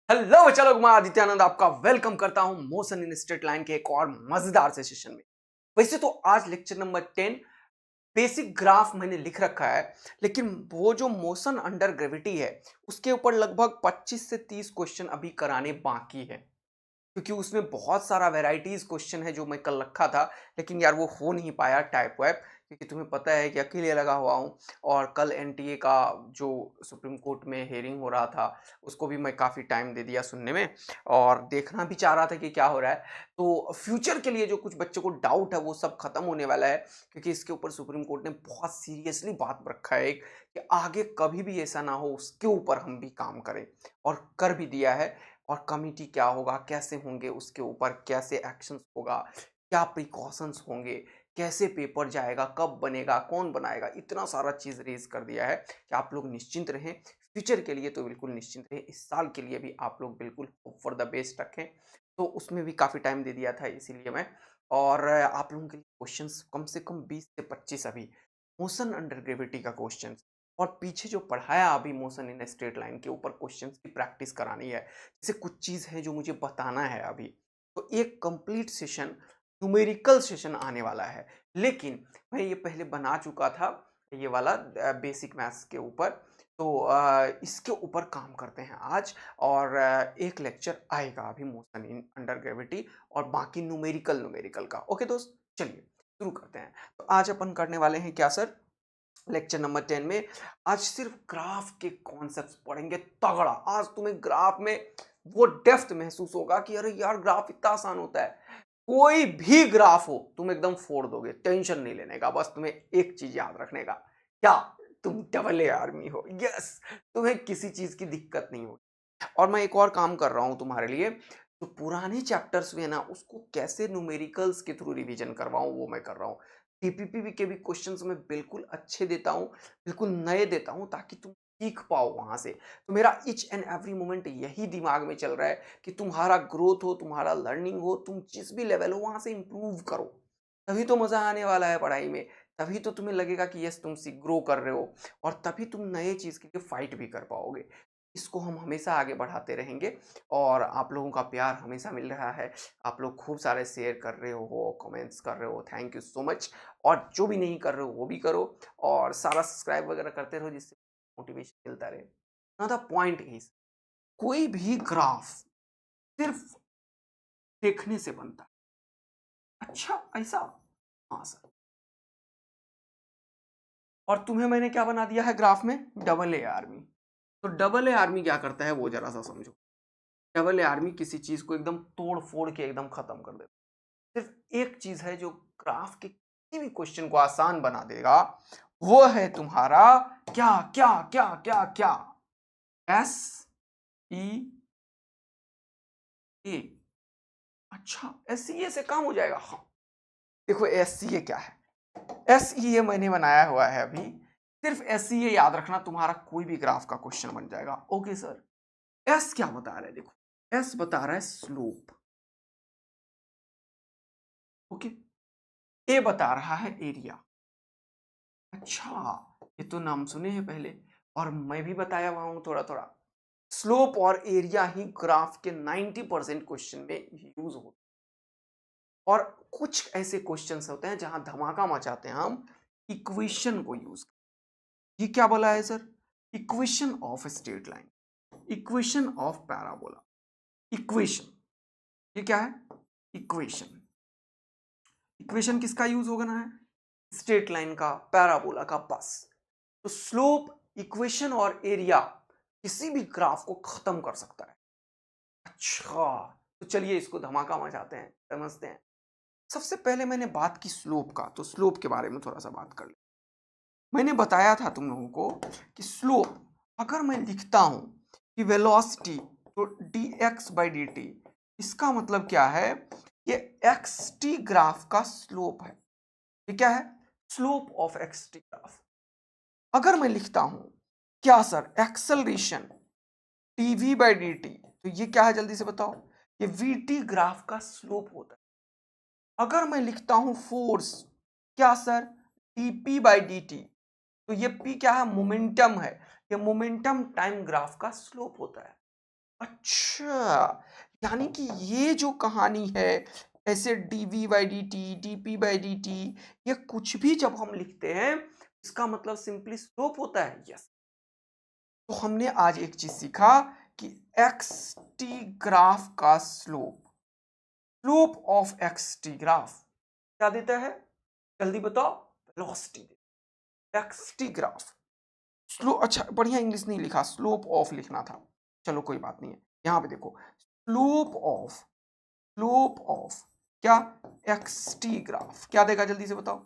Hello बच्चा लोग, मैं आदित्यानंद आपका वेलकम करता हूं मोशन इन स्ट्रेट लाइन के एक और मजेदार से सेशन में। वैसे तो आज लेक्चर नंबर 10 बेसिक ग्राफ मैंने लिख रखा है, लेकिन वो जो मोशन अंडर ग्रेविटी है उसके ऊपर लगभग 25 से 30 क्वेश्चन अभी कराने बाकी है, क्योंकि उसमें बहुत सारा वैरायटीज क्वेश्चन है जो मैं कल रखा था, लेकिन यार वो हो नहीं पाया टाइप वाइप, क्योंकि तुम्हें पता है कि अकेले लगा हुआ हूँ। और कल एनटीए का जो सुप्रीम कोर्ट में हेयरिंग हो रहा था उसको भी मैं काफ़ी टाइम दे दिया सुनने में, और देखना भी चाह रहा था कि क्या हो रहा है। तो फ्यूचर के लिए जो कुछ बच्चों को डाउट है वो सब खत्म होने वाला है, क्योंकि इसके ऊपर सुप्रीम कोर्ट ने बहुत सीरियसली बात रखा है कि आगे कभी भी ऐसा ना हो उसके ऊपर हम भी काम करें, और कर भी दिया है। और कमिटी क्या होगा, कैसे होंगे, उसके ऊपर कैसे एक्शंस होगा, क्या प्रिकॉशंस होंगे, कैसे पेपर जाएगा, कब बनेगा, कौन बनाएगा, इतना सारा चीज़ रेज कर दिया है कि आप लोग निश्चिंत रहें। फ्यूचर के लिए तो बिल्कुल निश्चिंत रहें, इस साल के लिए भी आप लोग बिल्कुल होप फॉर द बेस्ट रखें। तो उसमें भी काफ़ी टाइम दे दिया था इसीलिए मैं। और आप लोगों के लिए क्वेश्चंस कम से कम 20 से 25 अभी मोशन अंडर ग्रेविटी का क्वेश्चन, और पीछे जो पढ़ाया अभी मोशन इन स्ट्रेट लाइन के ऊपर क्वेश्चंस की प्रैक्टिस करानी है। जैसे कुछ चीज़ है जो मुझे बताना है अभी, तो एक कंप्लीट सेशन न्यूमेरिकल सेशन आने वाला है, लेकिन मैं ये पहले बना चुका था ये वाला बेसिक मैथ्स के ऊपर। तो इसके ऊपर काम करते हैं आज। और एक लेक्चर आएगा अभी मोशन इन अंडर ग्रेविटी, और बाकी न्यूमेरिकल न्यूमेरिकल का। ओके दोस्त, चलिए शुरू करते हैं। तो आज अपन करने वाले हैं क्या सर, लेक्चर नंबर 10 में आज सिर्फ ग्राफ के कॉन्सेप्ट्स पढ़ेंगे तगड़ा। आज तुम्हें ग्राफ में वो डेप्थ महसूस होगा कि अरे यार ग्राफ इतना आसान होता है। कोई भी ग्राफ हो तुम एकदम फोड़ दोगे, टेंशन नहीं लेने का। बस तुम्हें एक चीज याद रखने का, क्या तुम डबल ए आर्मी हो। यस, तुम्हें किसी चीज की दिक्कत नहीं होगी। और मैं एक और काम कर रहा हूं तुम्हारे लिए, तो पुराने चैप्टर्स में ना उसको कैसे न्यूमेरिकल्स के थ्रू रिवीजन करवाऊं वो मैं कर रहा हूँ। टीपीपी के भी क्वेश्चंस मैं बिल्कुल अच्छे देता हूँ, बिल्कुल नए देता हूँ, ताकि तुम सीख पाओ वहां से। तो मेरा इच एंड एवरी मोमेंट यही दिमाग में चल रहा है कि तुम्हारा ग्रोथ हो, तुम्हारा लर्निंग हो, तुम जिस भी लेवल हो वहां से इंप्रूव करो। तभी तो मजा आने वाला है पढ़ाई में। तभी तो तुम्हें लगेगा कि यस तुम ग्रो कर रहे हो, और तभी तुम नए चीज के लिए फाइट भी कर पाओगे। इसको हम हमेशा आगे बढ़ाते रहेंगे, और आप लोगों का प्यार हमेशा मिल रहा है। आप लोग खूब सारे शेयर कर रहे हो, कमेंट्स कर रहे हो, थैंक यू सो मच। और जो भी नहीं कर रहे हो वो भी करो, और सारा सब्सक्राइब वगैरह करते रहो, जिससे मोटिवेशन मिलता रहे। अनदर पॉइंट इज, कोई भी ग्राफ सिर्फ देखने से बनता है। अच्छा ऐसा, हाँ सर। और तुम्हें मैंने क्या बना दिया है ग्राफ में, डबल ए आर्मी। तो डबल ए आर्मी क्या करता है वो जरा सा समझो। डबल ए आर्मी किसी चीज को एकदम तोड़ फोड़ के एकदम खत्म कर देता है। सिर्फ एक चीज है जो ग्राफ के किसी भी क्वेश्चन को आसान बना देगा, वो है तुम्हारा क्या क्या क्या क्या क्या, एस ई ए। अच्छा, एस सी ए से काम हो जाएगा, हाँ। देखो एस सी ए क्या है, एस ई ए मैंने बनाया हुआ है अभी। सिर्फ एस सी ए याद रखना, तुम्हारा कोई भी ग्राफ का क्वेश्चन बन जाएगा। Okay sir. एस क्या बता रहा है, देखो एस बता रहा है स्लोप। ओके, ए बता रहा है एरिया। अच्छा, ये तो नाम सुने हैं पहले, और मैं भी बताया हुआ हूं थोड़ा थोड़ा। स्लोप और एरिया ही ग्राफ के 90% क्वेश्चन में यूज होते हैं। और कुछ ऐसे क्वेश्चंस होते हैं जहां धमाका मचाते हैं हम इक्वेशन को यूज। ये क्या बोला है sir, equation of straight line, equation of parabola. Equation, ये क्या है, इक्वेशन। इक्वेशन किसका यूज होगा ना है, स्ट्रेट लाइन का, पैराबोला का, बस। तो स्लोप, इक्वेशन और एरिया किसी भी ग्राफ को खत्म कर सकता है। अच्छा, तो चलिए इसको धमाका मचाते हैं, समझते हैं। सबसे पहले मैंने बात की स्लोप का, तो स्लोप के बारे में थोड़ा सा बात कर ले। मैंने बताया था तुम लोगों को कि स्लोप, अगर मैं लिखता हूं कि वेलोसिटी तो dx/dt, इसका मतलब क्या है, ये xt ग्राफ का स्लोप है। ये क्या है, स्लोप ऑफ xt ग्राफ। अगर मैं लिखता हूं क्या सर, एक्सेलरेशन dv/dt, तो ये क्या है जल्दी से बताओ, ये vt ग्राफ का स्लोप होता है। अगर मैं लिखता हूं फोर्स, क्या सर, dp/dt, तो ये p क्या है, मोमेंटम है। ये मोमेंटम टाइम ग्राफ का स्लोप होता है। अच्छा, यानी कि ये जो कहानी है, ऐसे dv by d t, dp by d t, ये कुछ भी जब हम लिखते हैं, इसका मतलब सिंपली स्लोप होता है। यस, तो हमने आज एक चीज सीखा कि एक्स टी ग्राफ का slope, slope of x T graph क्या देता है, जल्दी बताओ। Velocity, x T graph slow, अच्छा बढ़िया इंग्लिश नहीं लिखा, स्लोप ऑफ लिखना था। चलो कोई बात नहीं है, यहां पे देखो, स्लोप ऑफ क्या, एक्स टी ग्राफ क्या देगा जल्दी से बताओ।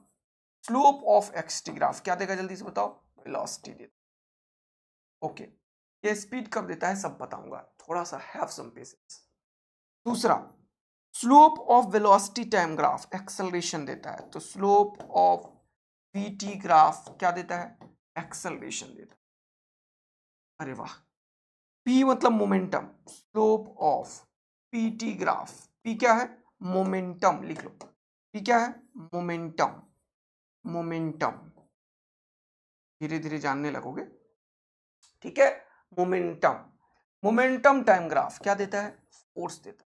Slope of x T graph क्या देगा जल्दी से बताओ, वेलोसिटी देता। ओके, ये स्पीड कब देता है सब बताऊंगा, थोड़ा सा हैव सम पेशेंस। दूसरा, slope of velocity time graph acceleration देता है, तो स्लोप ऑफ वीटी ग्राफ क्या देता है, एक्सेलरेशन देता है। अरे वाह, पी मतलब momentum, slope of PT graph, P क्या है, मोमेंटम, लिख लो, पी क्या है, मोमेंटम, मोमेंटम, धीरे धीरे जानने लगोगे, ठीक है। मोमेंटम, मोमेंटम टाइम ग्राफ क्या देता है, फोर्स देता है।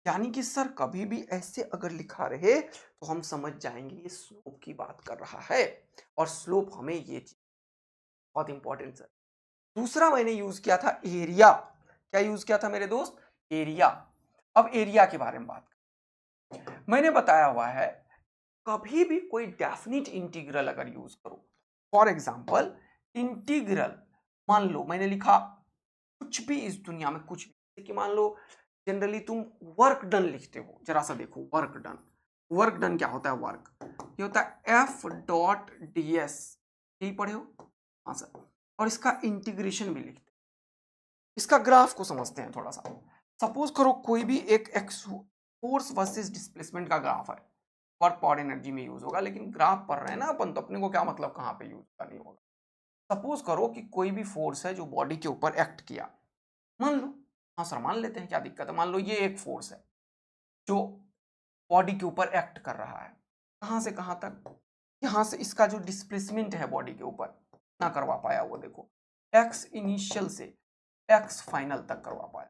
यानी कि सर कभी भी ऐसे अगर लिखा रहे तो हम समझ जाएंगे ये स्लोप की बात कर रहा है, और स्लोप हमें ये चीज बहुत इंपॉर्टेंट सर। दूसरा मैंने यूज किया था एरिया, क्या यूज किया था मेरे दोस्त, एरिया। अब एरिया के बारे में बात मैंने बताया हुआ है, कभी भी कोई डेफिनिट इंटीग्रल अगर यूज करो, फॉर एग्जांपल इंटीग्रल, मान लो मैंने लिखा कुछ भी इस दुनिया में, कुछ भी कि मान लो जनरली तुम वर्क डन लिखते हो, जरा सा देखो वर्क डन, वर्क डन क्या होता है, वर्क ये होता है एफ डॉट डी एस, यही पढ़े हो, हाँ सर। और इसका इंटीग्रेशन भी लिखते हैं, इसका ग्राफ को समझते हैं थोड़ा सा। सपोज करो कोई भी एक एक्स फोर्स वर्सेस डिस्प्लेसमेंट का ग्राफ है, वर्क पावर एनर्जी में यूज होगा, लेकिन ग्राफ पढ़ रहे हैं ना अपन, तो अपने को क्या मतलब कहाँ पे यूज होगा नहीं होगा। सपोज करो कि कोई भी फोर्स है जो बॉडी के ऊपर एक्ट किया, मान लो, हाँ सर मान लेते हैं क्या दिक्कत है, मान लो ये एक फोर्स है जो बॉडी के ऊपर एक्ट कर रहा है, कहां से कहां तक, यहां से इसका जो डिस्प्लेसमेंट है बॉडी के ऊपर ना करवा पाया, वो देखो एक्स इनिशियल से एक्स फाइनल तक करवा पाया,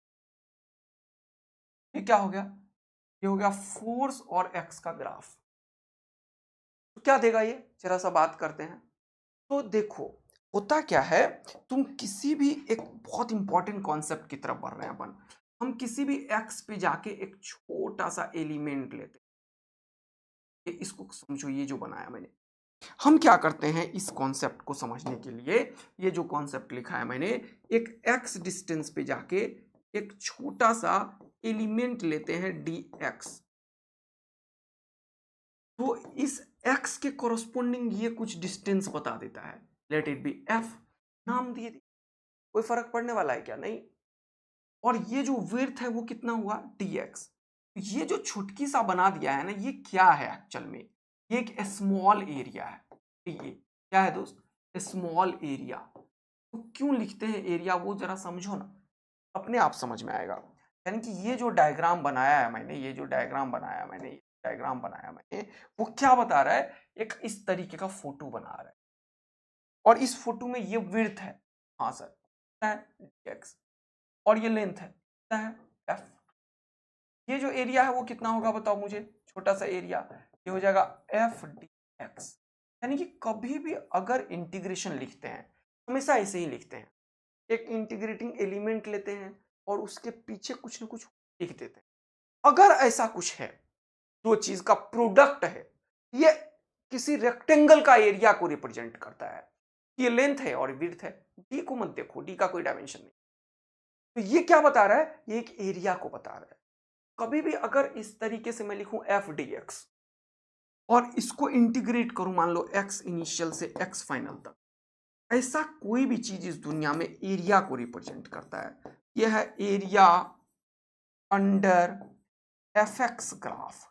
ये क्या हो गया, ये हो गया फोर्स और एक्स का ग्राफ। तो क्या देगा ये, जरा सा बात करते हैं। तो देखो होता क्या है, तुम किसी भी एक बहुत इंपॉर्टेंट कॉन्सेप्ट की तरफ बढ़ रहे हैं अपन, हम किसी भी एक्स पे जाके एक छोटा सा एलिमेंट लेते हैं, इसको समझो, ये जो बनाया मैंने, हम क्या करते हैं इस कॉन्सेप्ट को समझने के लिए, ये जो कॉन्सेप्ट लिखा है मैंने, एक एक्स डिस्टेंस पे जाके एक छोटा सा एलिमेंट लेते हैं डी एक्स, तो इस एक्स के कोरस्पोंडिंग ये कुछ डिस्टेंस बता देता है, लेट इट बी एफ, नाम दिए, कोई फर्क पड़ने वाला है क्या, नहीं। और ये जो विड्थ है वो कितना हुआ, dx, ये जो छुटकी सा बना दिया है ना, ये क्या है एक्चुअल में, ये एक स्मॉल एरिया है, ये क्या है दोस्त, स्मॉल एरिया। तो क्यों लिखते हैं एरिया, वो जरा समझो ना, अपने आप समझ में आएगा। यानी कि ये जो डायग्राम बनाया है मैंने, ये जो डायग्राम बनाया मैंने, ये डायग्राम बनाया मैंने, वो क्या बता रहा है, एक इस तरीके का फोटो बना रहा है, और इस फोटो में ये विड्थ है, हाँ सर, है dx, और ये लेंथ है, कितना है एफ, ये जो एरिया है वो कितना होगा बताओ मुझे, छोटा सा एरिया, ये हो जाएगा एफ डी एक्स। यानी कि कभी भी अगर इंटीग्रेशन लिखते हैं, हमेशा ऐसे ही लिखते हैं, एक इंटीग्रेटिंग एलिमेंट लेते हैं और उसके पीछे कुछ ना कुछ लिख देते हैं। अगर ऐसा कुछ है, दो चीज का प्रोडक्ट है, ये किसी रेक्टेंगल का एरिया को रिप्रेजेंट करता है, ये लेंथ है और विड्थ है, डी को मत देखो, डी का कोई डायमेंशन नहीं, तो ये क्या बता रहा है, ये एक एरिया को बता रहा है। कभी भी अगर इस तरीके से मैं लिखूं एफ डी एक्स और इसको इंटीग्रेट करूं, मान लो एक्स इनिशियल से एक्स फाइनल तक, ऐसा कोई भी चीज इस दुनिया में एरिया को रिप्रेजेंट करता है, यह है area under F x graph.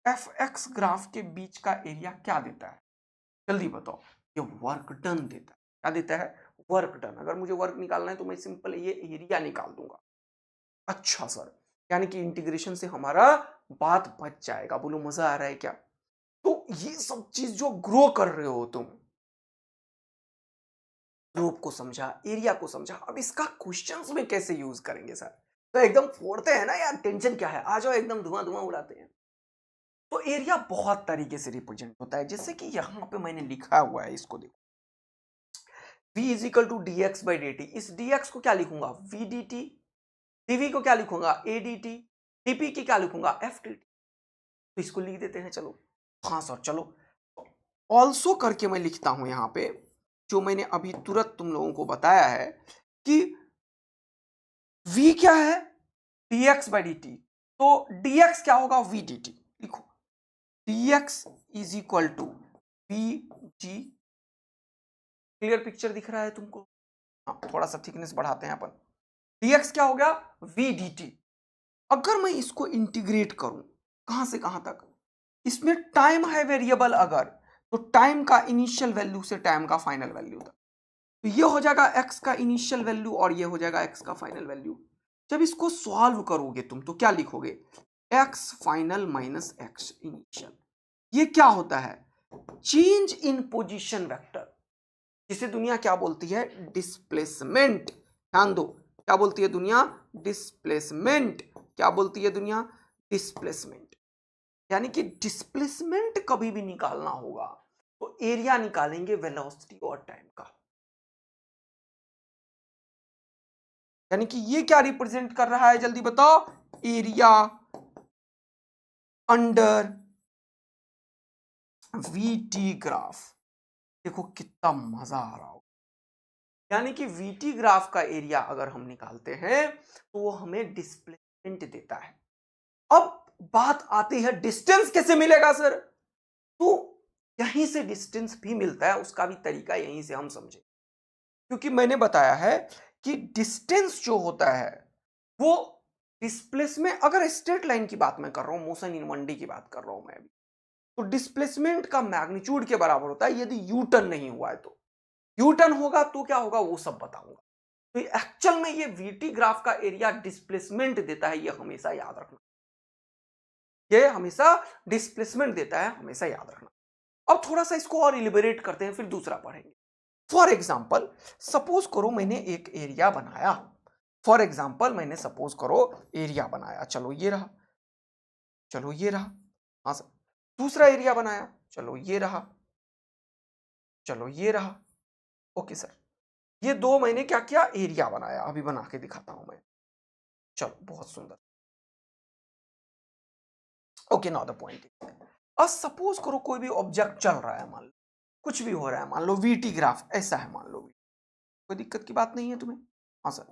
F x graph के बीच का एरिया क्या देता है, जल्दी बताओ, ये वर्क डन देता है, क्या देता है, वर्क डन। अगर मुझे वर्क निकालना है तो मैं सिंपल ये एरिया निकाल दूंगा। अच्छा सर, यानी कि इंटीग्रेशन से हमारा बात बच जाएगा, बोलो मजा आ रहा है क्या। तो ये सब चीज जो ग्रो कर रहे हो तुम, ग्रुप को समझा, एरिया को समझा। अब इसका क्वेश्चंस में कैसे यूज करेंगे सर? तो एकदम फोड़ते हैं ना यार, टेंशन क्या है, आ जाओ एकदम धुआं धुआं उड़ाते हैं। तो एरिया बहुत तरीके से रिप्रेजेंट होता है, जैसे कि यहां पे मैंने लिखा हुआ है, इसको देखो, v is equal to d x by d t. इस dx को क्या लिखूंगा, v डी टी। dv को क्या लिखूंगा, a डी टी। dp की क्या लिखूंगा, f डी टी। तो इसको लिख देते हैं, चलो। हाँ सर, चलो। ऑल्सो करके मैं लिखता हूं यहां पे, जो मैंने अभी तुरंत तुम लोगों को बताया है कि v क्या है, dx बाई डी टी। तो dx क्या होगा, v डी टी। लिखो, dx is equal to v d. Clear picture दिख रहा है तुमको? हाँ, थोड़ा सा थिकनेस बढ़ाते हैं अपन। dx क्या हो गया, v dt। अगर मैं इसको इंटीग्रेट करूं, कहां से कहां तक, इसमें टाइम है वेरिएबल अगर, तो टाइम का इनिशियल वैल्यू से टाइम का फाइनल वैल्यू तक, तो ये हो जाएगा x का इनिशियल वैल्यू और ये हो जाएगा x का फाइनल वैल्यू। जब इसको सॉल्व करोगे तुम, तो क्या लिखोगे, x final minus x initial. ये क्या होता है, चेंज इन पोजीशन वेक्टर, जिसे दुनिया क्या बोलती है, डिस्प्लेसमेंट। ध्यान दो, क्या बोलती है दुनिया, डिस्प्लेसमेंट। क्या बोलती है दुनिया, डिस्प्लेसमेंट। यानी कि डिस्प्लेसमेंट कभी भी निकालना होगा तो एरिया निकालेंगे वेलोसिटी और टाइम का। यानी कि ये क्या रिप्रेजेंट कर रहा है, जल्दी बताओ, एरिया अंडर वीटी ग्राफ। देखो कितना मजा आ रहा हो। यानी कि वीटी ग्राफ का एरिया अगर हम निकालते हैं तो वो हमें डिस्प्लेसमेंट देता है। अब बात आती है डिस्टेंस कैसे मिलेगा सर? तो यहीं से डिस्टेंस भी मिलता है, उसका भी तरीका यहीं से हम समझे, क्योंकि मैंने बताया है कि डिस्टेंस जो होता है वो डिस्प्लेसमेंट, अगर स्ट्रेट लाइन की बात मैं कर रहा हूं, मोशन इन 1D की बात कर रहा हूं मैं अभी, तो डिस्प्लेसमेंट का मैग्नीट्यूड के बराबर होता है यदि यू टर्न नहीं हुआ है। तो यू टर्न होगा तो क्या होगा, वो सब बताऊंगा। तो एक्चुअल में ये वीटी ग्राफ का एरिया डिस्प्लेसमेंट देता है, ये हमेशा याद रखना। ये हमेशा डिस्प्लेसमेंट देता है, हमेशा याद रखना। अब थोड़ा सा इसको और इलिबरेट करते हैं, फिर दूसरा पढ़ेंगे। फॉर एग्जाम्पल, सपोज करो मैंने एक एरिया बनाया। फॉर एग्जाम्पल मैंने सपोज करो एरिया बनाया, चलो ये रहा, चलो ये रहा। हाँ सर। दूसरा एरिया बनाया, चलो ये रहा, चलो ये रहा। ओके सर, ये दो मैंने क्या किया, एरिया बनाया। अभी बना के दिखाता हूं मैं, चलो बहुत सुंदर। Okay, now the point. अब सपोज करो कोई भी ऑब्जेक्ट चल रहा है, मान लो कुछ भी हो रहा है, मान लो वीटी ग्राफ ऐसा है, मान लो कोई दिक्कत की बात नहीं है तुम्हें। हाँ सर,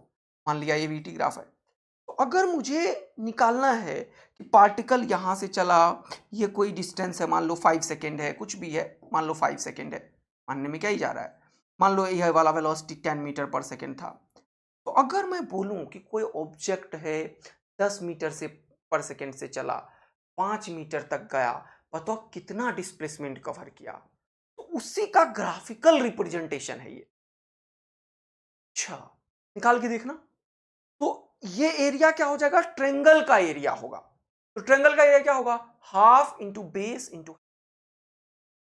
मान लिया ये वीटी ग्राफ है। तो अगर मुझे निकालना है कि पार्टिकल यहां से चला, ये कोई डिस्टेंस है, मान लो 5 सेकेंड है, कुछ भी है, मान लो 5 सेकेंड है, मानने में क्या ही जा रहा है। मान लो यह वाला वेलोसिटी 10 मीटर पर सेकेंड था। तो अगर मैं बोलूं कि कोई ऑब्जेक्ट है 10 मीटर से पर सेकेंड से चला, 5 मीटर तक गया, बताओ कितना डिस्प्लेसमेंट कवर किया। तो उसी का ग्राफिकल रिप्रेजेंटेशन है ये। अच्छा, निकाल के देखना। तो ये एरिया क्या हो जाएगा, ट्रेंगल का एरिया होगा। तो ट्रेंगल का एरिया क्या होगा, हाफ इंटू बेस इंटू।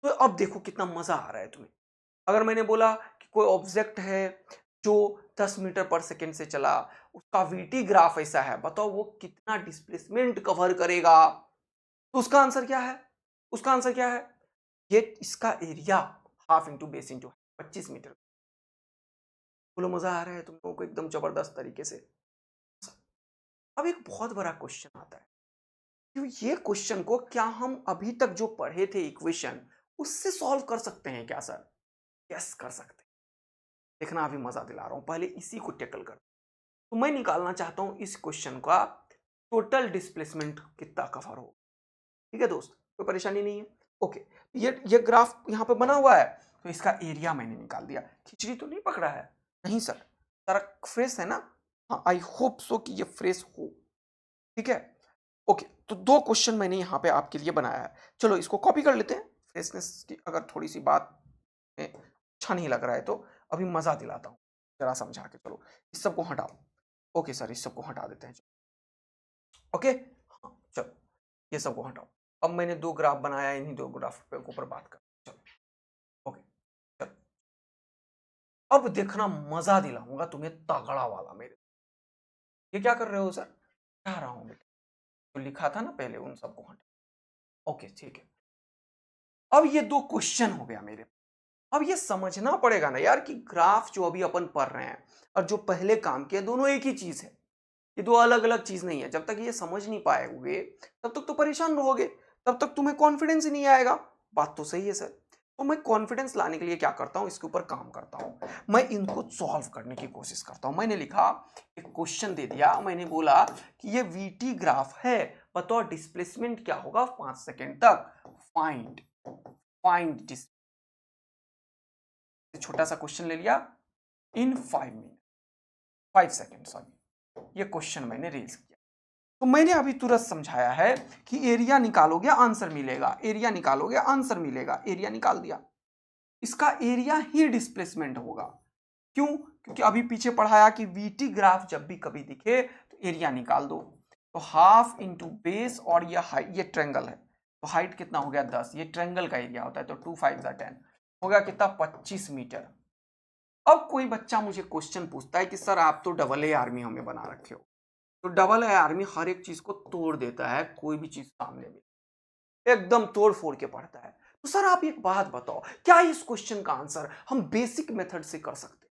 तो अब देखो कितना मजा आ रहा है तुम्हें। अगर मैंने बोला कि कोई ऑब्जेक्ट है जो 10 मीटर पर सेकेंड से चला, उसका वीटी ग्राफ ऐसा है, बताओ वो कितना डिस्प्लेसमेंट कवर करेगा। तो उसका आंसर क्या है, उसका आंसर क्या है, ये इसका area half into base into 25 metre. बोलो मजा आ रहा है तुम लोगों को एकदम जबरदस्त तरीके से। अब एक बहुत बड़ा क्वेश्चन आता है, कि ये क्वेश्चन को क्या हम अभी तक जो पढ़े थे इक्वेशन उससे सॉल्व कर सकते हैं क्या सर? यस, कर सकते हैं। देखना अभी मजा दिला रहा हूं, पहले इसी को टेकल कर। तो मैं निकालना चाहता हूं इस क्वेश्चन का टोटल डिस्प्लेसमेंट कितना कवर हो। ठीक है दोस्त, कोई परेशानी नहीं है। ओके, ये ग्राफ यहां पे बना हुआ है, तो इसका एरिया मैंने निकाल दिया। खिचड़ी तो नहीं पकड़ा है? नहीं सर, सारा फ्रेश है ना? हाँ, आई होप सो कि ये फ्रेश हो। ठीक है, ओके। तो दो क्वेश्चन मैंने यहाँ पे आपके लिए बनाया है, चलो इसको कॉपी कर लेते हैं। फ्रेशनेस की अगर थोड़ी सी बात में अच्छा नहीं लग रहा है तो अभी मजा दिलाता हूँ जरा समझा के। चलो इस सबको हटाओ। ओके सर, इस सबको हटा देते हैं। ओके, हाँ चलो, ये सबको हटाओ। अब मैंने दो ग्राफ बनाया, इन्हीं दो ग्राफ के ऊपर बात कर। चलो ओके, चलो। अब देखना मजा दिलाऊंगा तुम्हें तगड़ा वाला मेरे। ये क्या कर रहे हो सर? हटा रहा हूं बेटा, तो लिखा था ना पहले उन सबको हटा। ओके ठीक है। अब ये दो क्वेश्चन हो गया मेरे। अब ये समझना पड़ेगा ना यार कि ग्राफ जो अभी अपन पढ़ रहे हैं और जो पहले काम किए दोनों एक ही चीज है। ये दो अलग अलग चीज नहीं है। जब तक ये समझ नहीं पाओगे तब तक तो परेशान रहोगे, तब तक तुम्हें कॉन्फिडेंस ही नहीं आएगा। बात तो सही है सर। तो मैं कॉन्फिडेंस लाने के लिए क्या करता हूं, इसके ऊपर काम करता हूं, मैं इनको सॉल्व करने की कोशिश करता हूं। मैंने लिखा, एक क्वेश्चन दे दिया, मैंने बोला कि ये वीटी ग्राफ है, बताओ डिस्प्लेसमेंट क्या होगा 5 सेकेंड तक। फाइंड फाइंड छोटा सा क्वेश्चन ले लिया, इन 5 सेकेंड सॉरी, ये क्वेश्चन मैंने रेज किया। तो मैंने अभी तुरंत समझाया है कि एरिया निकालोगे आंसर मिलेगा, एरिया निकालोगे आंसर मिलेगा, एरिया निकाल दिया। इसका एरिया ही डिस्प्लेसमेंट होगा। क्यों? क्योंकि अभी पीछे पढ़ाया कि वीटी ग्राफ जब भी कभी दिखे तो एरिया निकाल दो। तो हाफ इंटू बेस, और ये हाइट, ये ट्रेंगल है तो हाइट कितना हो गया 10, ये ट्रेंगल का एरिया होता है, तो 2 5 10 हो गया कितना 25 मीटर। अब कोई बच्चा मुझे क्वेश्चन पूछता है कि सर आप तो डबल ए आर्मी हमें बना रखे हो। तो डबल ए आर्मी हर एक चीज को तोड़ देता है, कोई भी चीज सामने में एकदम तोड़ फोड़ के पढ़ता है। तो सर आप एक बात बताओ, क्या इस क्वेश्चन का आंसर हम बेसिक मेथड से कर सकते हैं?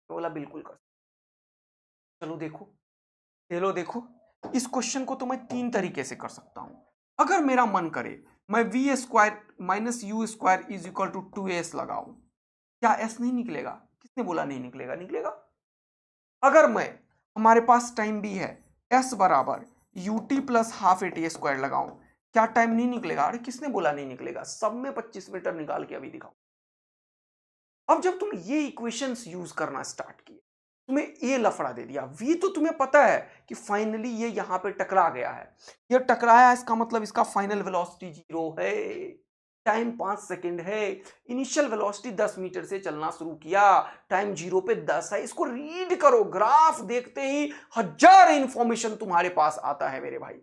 मैं बोला बिल्कुल कर सकते। चलो देखो, चलो देखो, इस क्वेश्चन को तो मैं 3 तरीके से कर सकता हूं। अगर मेरा मन करे मैं v square minus u square is equal to 2s लगाऊं, क्या एस नहीं निकलेगा? किसने बोला नहीं निकलेगा? निकलेगा। अगर मैं, हमारे पास टाइम भी है, एस बराबर U T plus half A T square लगाऊं, क्या टाइम नहीं निकलेगा? अरे किसने बोला नहीं निकलेगा? सब में 25 मीटर निकाल के अभी दिखाओ। अब जब तुम ये इक्वेशंस यूज करना स्टार्ट किए, तुम्हें ए लफड़ा दे दिया, वी तो तुम्हें पता है कि फाइनली ये यहां पे टकरा गया है। ये टकराया, इसका मतलब इसका फाइनल वेलोसिटी 0 है, टाइम 5 सेकेंड है, इनिशियल वेलोसिटी 10 मीटर से चलना शुरू किया, टाइम 0 पे 10 है। इसको रीड करो, ग्राफ देखते ही हजार इंफॉर्मेशन तुम्हारे पास आता है मेरे भाई।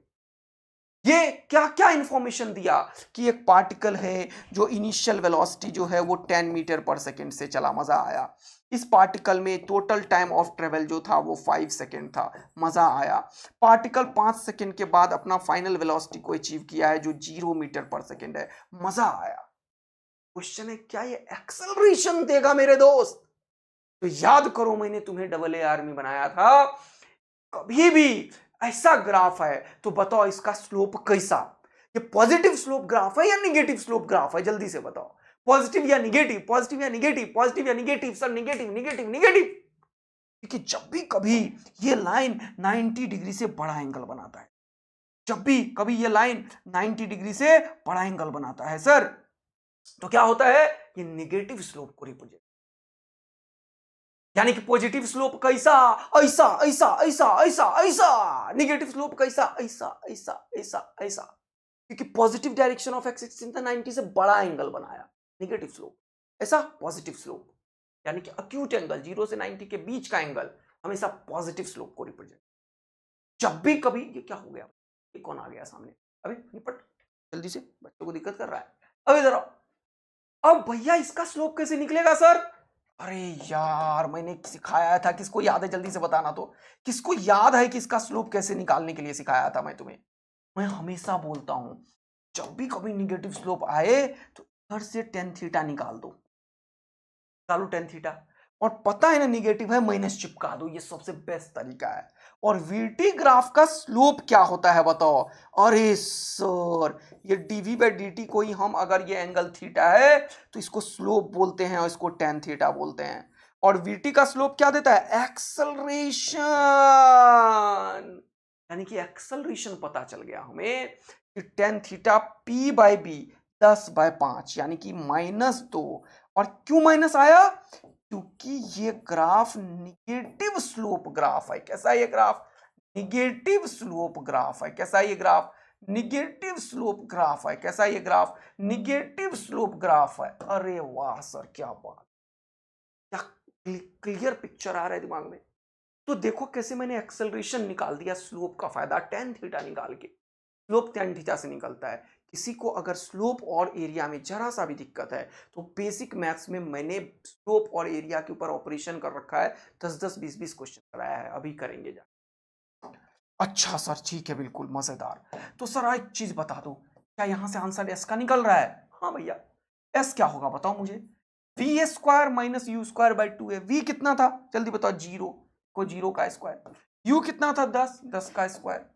ये क्या क्या इंफॉर्मेशन दिया कि एक पार्टिकल है जो इनिशियल वेलोसिटी जो है वो 10 मीटर पर सेकेंड से चला, मजा आया। इस पार्टिकल में टोटल टाइम ऑफ ट्रेवल जो था वो 5 सेकेंड था, मजा आया। पार्टिकल 5 सेकेंड के बाद अपना फाइनल वेलोसिटी को अचीव किया है जो 0 मीटर पर सेकेंड है, मजा आया। क्वेश्चन है क्या ये एक्सेलरेशन देगा मेरे दोस्त? तो याद करो, मैंने तुम्हें डबल ए आर्मी बनाया था। कभी भी ऐसा ग्राफ है तो बताओ इसका स्लोप कैसा? ये पॉजिटिव स्लोप ग्राफ है या निगेटिव स्लोप ग्राफ है? जल्दी से बताओ, पॉजिटिव या निगेटिव, पॉजिटिव या निगेटिव, पॉजिटिव या negative? Sir negative negative negative. क्योंकि जब भी कभी ये लाइन 90 डिग्री से बड़ा एंगल बनाता है, जब भी कभी ये लाइन 90 डिग्री से बड़ा एंगल बनाता है सर, तो क्या होता है? ये निगेटिव स्लोप को रिप्रेजेंट, यानी कि पॉजिटिव स्लोप कैसा? ऐसा ऐसा ऐसा ऐसा ऐसा। निगेटिव स्लोप कैसा? ऐसा ऐसा ऐसा ऐसा। क्योंकि positive direction of x axis ने 90 से बड़ा एंगल बनाया, निगेटिव स्लोप ऐसा। पॉजिटिव स्लोप यानी कि अक्यूट एंगल 0 से 90 के बीच का एंगल हमेशा पॉजिटिव स्लोप को रिप्रेजेंट। जब भी कभी, ये क्या हो गया, ये कौन आ गया सामने? अभी निपट जल्दी से, बच्चों को दिक्कत कर रहा है। अब इधर आओ। अब भैया इसका स्लोप कैसे निकलेगा सर? अरे यार मैंने सिखाया था, किसको याद है? जल्दी से बताना तो, किसको याद है कि इसका स्लोप कैसे निकालने के लिए सिखाया था मैं तुम्हें? मैं हमेशा बोलता हूं जब भी कभी निगेटिव स्लोप आए तो इधर से टेन थीटा निकाल दो, निकालो टेन थीटा, और पता है ना निगेटिव है माइनस चिपका दो, ये सबसे बेस्ट तरीका है। और वीटी ग्राफ का स्लोप क्या होता है बताओ? अरे सर ये डीवी बाई डी को ही हम, अगर ये एंगल थीटा है तो इसको स्लोप बोलते हैं और इसको टेन थीटा बोलते हैं। और वीटी का स्लोप क्या देता है? एक्सेलरेशन। यानी कि एक्सेलरेशन पता चल गया हमें कि tan theta p by b 10/5 यानी कि -2। और क्यों माइनस आया? क्योंकि ये ग्राफ निगेटिव स्लोप ग्राफ है। कैसा है ये ग्राफ? निगेटिव स्लोप ग्राफ है। कैसा है ये ग्राफ? निगेटिव स्लोप ग्राफ है। कैसा है ये ग्राफ? निगेटिव स्लोप ग्राफ है। अरे वाह सर, क्या बात, क्या क्लियर पिक्चर आ रहा है दिमाग में। तो देखो कैसे मैंने एक्सेलरेशन निकाल दिया, स्लोप का फायदा टेन थीटा निकाल के। स्लोप टेन थीटा से निकलता है। किसी को अगर स्लोप और एरिया में जरा सा भी दिक्कत है तो बेसिक मैथ्स में मैंने स्लोप और एरिया के ऊपर ऑपरेशन कर रखा है, 10-10, 20-20 क्वेश्चन कराया है, अभी करेंगे जा। अच्छा सर, ठीक है, बिल्कुल मजेदार। तो सर एक चीज बता दो, क्या यहां से आंसर एस का निकल रहा है? हाँ भैया, एस क्या होगा बताओ मुझे? V A square minus u square by 2 है। वी कितना था जल्दी बताओ? 0 को 0 का स्क्वायर। यू कितना था? 10, 10 का स्क्वायर